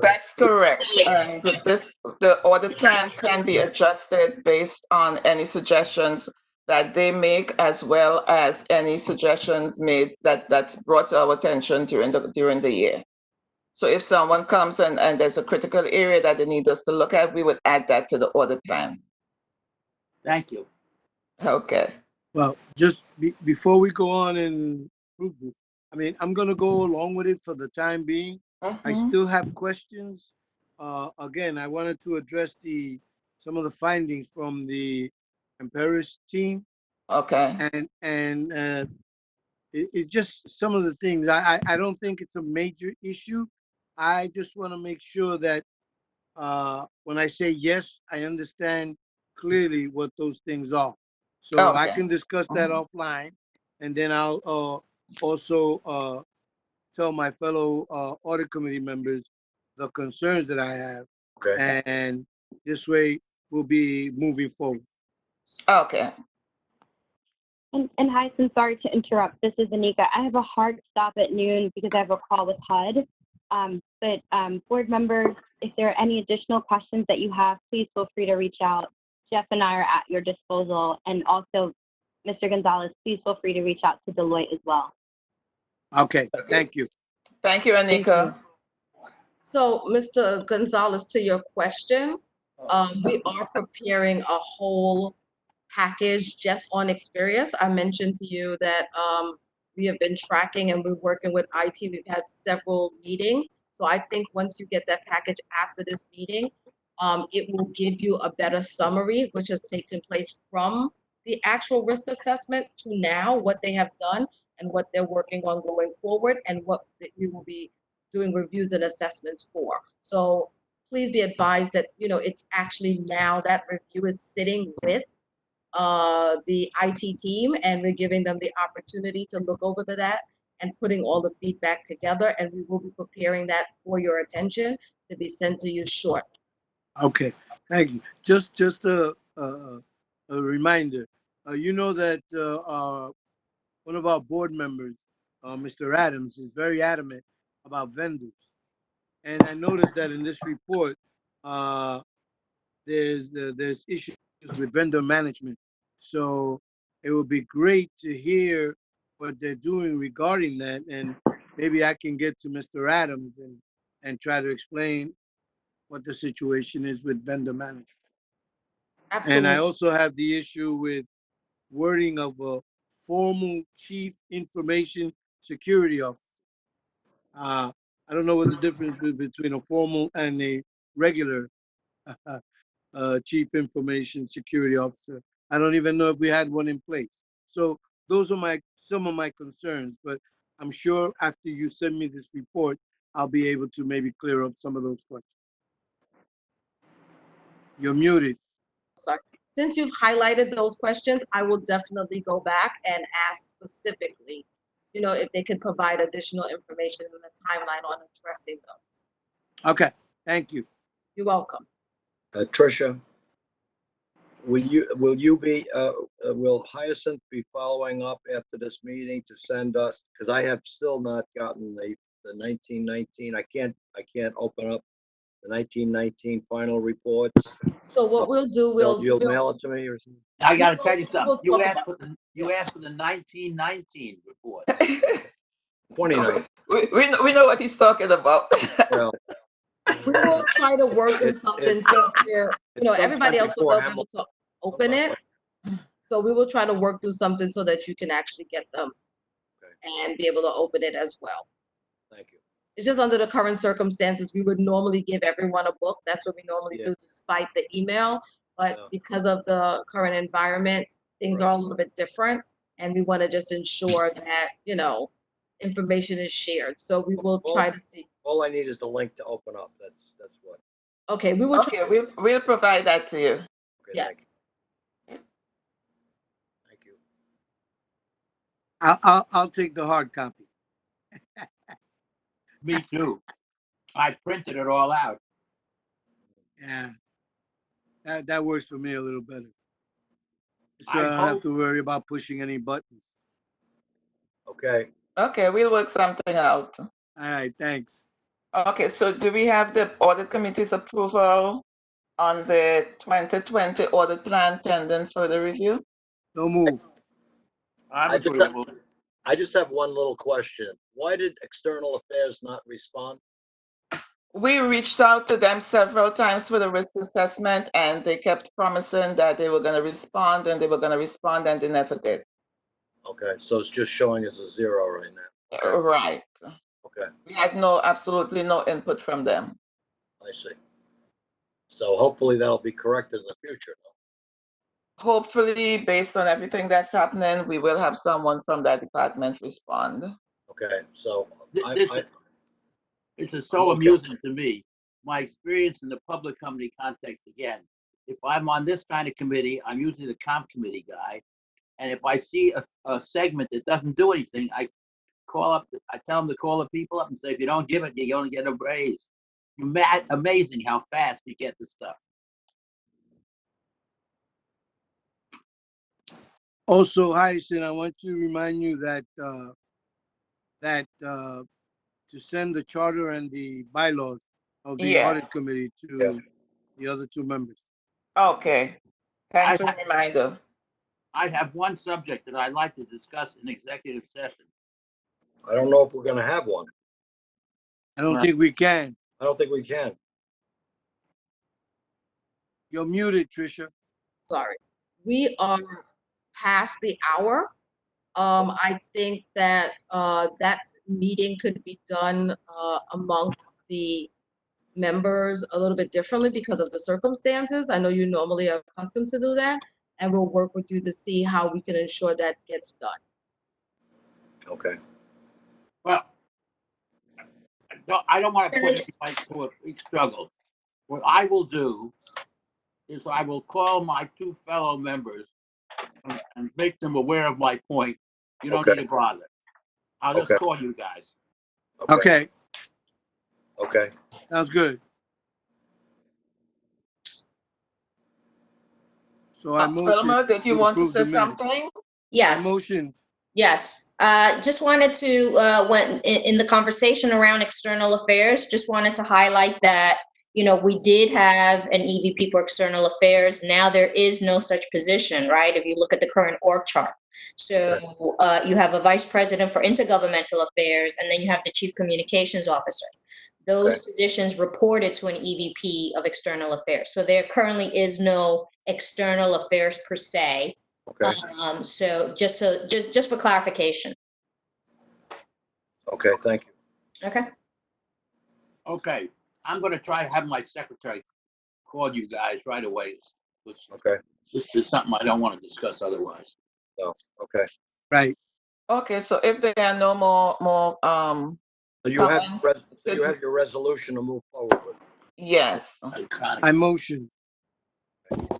That's correct. And the audit plan can be adjusted based on any suggestions that they make, as well as any suggestions made that's brought to our attention during the year. So if someone comes and there's a critical area that they need us to look at, we would add that to the audit plan. Thank you. Okay. Well, just before we go on and prove this, I mean, I'm gonna go along with it for the time being. I still have questions. Again, I wanted to address some of the findings from the Paris team. Okay. And it just some of the things I don't think it's a major issue. I just want to make sure that when I say yes, I understand clearly what those things are. So I can discuss that offline, and then I'll also tell my fellow audit committee members the concerns that I have. Okay. And this way we'll be moving forward. Okay. And Hyacinth, sorry to interrupt. This is Anika. I have a hard stop at noon because I have a call with HUD. But board members, if there are any additional questions that you have, please feel free to reach out. Jeff and I are at your disposal. And also, Mr. Gonzalez, please feel free to reach out to Deloitte as well. Okay, thank you. Thank you, Anika. So, Mr. Gonzalez, to your question, we are preparing a whole package just on experience. I mentioned to you that we have been tracking and we're working with IT. We've had several meetings. So I think once you get that package after this meeting, it will give you a better summary, which has taken place from the actual risk assessment to now, what they have done and what they're working on going forward, and what we will be doing reviews and assessments for. So please be advised that, you know, it's actually now that review is sitting with the IT team, and we're giving them the opportunity to look over to that and putting all the feedback together, and we will be preparing that for your attention to be sent to you shortly. Okay, thank you. Just a reminder. You know that one of our board members, Mr. Adams, is very adamant about vendors, and I noticed that in this report, there's issues with vendor management. So it would be great to hear what they're doing regarding that, and maybe I can get to Mr. Adams and try to explain what the situation is with vendor management. Absolutely. And I also have the issue with wording of a formal chief information security officer. I don't know what the difference is between a formal and a regular chief information security officer. I don't even know if we had one in place. So those are some of my concerns, but I'm sure after you send me this report, I'll be able to maybe clear up some of those questions. You're muted. Sorry. Since you've highlighted those questions, I will definitely go back and ask specifically, you know, if they can provide additional information and a timeline on addressing those. Okay, thank you. You're welcome. Trisha, will Hyacinth be following up after this meeting to send us, because I have still not gotten the 1919. I can't open up the 1919 final reports. So what we'll do, You'll mail it to me or something? I got to tell you something. You asked for the 1919 report. 29. We know what he's talking about. Well, we will try to work with something since we're, you know, everybody else was able to open it. So we will try to work through something so that you can actually get them and be able to open it as well. Thank you. It's just under the current circumstances, we would normally give everyone a book. That's what we normally do, despite the email. but Yeah. because of the current environment, things are a little bit different. And we want to just ensure that, information is shared. So we will try to see. All I need is the link to open up. That's what. Okay, we will try. Okay, we'll provide that to you. Okay, Yes. Thank you. I'll take the hard copy. Me too. I printed it all out. Yeah. That works for me a little better. So I I don't have hope- to worry about pushing any buttons. Okay. Okay, we'll work something out. All right, thanks. Okay, so do we have the audit committee's approval on the 2020 audit plan pending further review? Don't move. I'm I just- agreeable. I just have one little question. Why did External Affairs not respond? We reached out to them several times for the risk assessment, and they kept promising that they were going to respond, and they never did. Okay, so it's just showing as a 0 right now. Okay. Right. Okay, We had absolutely no input from them. I see. So hopefully that'll be corrected in the future. Hopefully, based on everything that's happening, we will have someone from that department respond. Okay, so This is so Okay. amusing to me. My experience in the public company context again. If I'm on this kind of committee, I'm usually the comp committee guy. And if I see a segment that doesn't do anything, I tell them to call the people up and say, if you don't give it, you're going to get a raise. Amazing how fast you get this stuff. Also, Hyacinth, I want to remind you that to send the charter and the bylaws of the audit Yes. committee to Yes. the other two members. Okay. Thanks for the reminder. I have one subject that I'd like to discuss in executive session. I don't know if we're gonna have one. I don't think we can. I don't think we can. You're muted, Trisha. Sorry. We are past the hour. I think that that meeting could be done amongst the members a little bit differently because of the circumstances. I know you normally are accustomed to do that, and we'll work with you to see how we can ensure that gets done. Okay. Well, I don't want to put anybody through a big struggle. What I will do is I will call my two fellow members and make them aware of my point. You don't Okay. need to bother. I'll just Okay. call you guys. Okay, Okay. sounds good. So I motion. Thelma, did you want to approve say the minutes. something? Yes. Motion. Yes. Just wanted to, when in the conversation around external affairs, just wanted to highlight that, we did have an EVP for external affairs. Now there is no such position, right? If you look at the current org chart. So you have a vice president for intergovernmental affairs, and then you have the chief communications officer. Those positions reported to an EVP of external affairs. So there currently is no external affairs per se. Okay. So just for clarification. Okay, thank you. Okay. Okay, I'm going to try to have my secretary call you guys right away. Okay. This is something I don't want to discuss otherwise. No, okay. Right. Okay, so if there are no more So you have, comments, you have your resolution to move forward with. yes. I motion.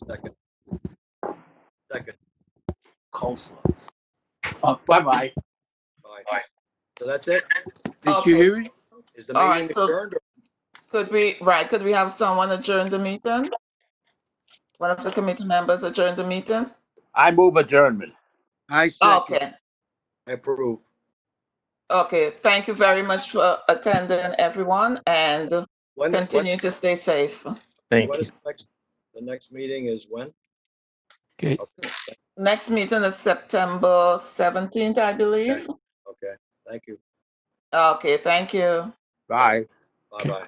Second. Second. Coleslaw. Bye-bye. Bye. So that's it? Did you hear it? Is the All meeting right, so adjourned? Or- could we have someone adjourn the meeting? One of the committee members adjourn the meeting? I move adjournment. I second. Okay. I approve. Okay, thank you very much for attending, everyone, and When, continue to stay safe. Thank when you. is the next meeting is when? Okay. Next meeting is September 17th, I believe. Okay, thank you. Okay, thank you. Bye. Bye-bye.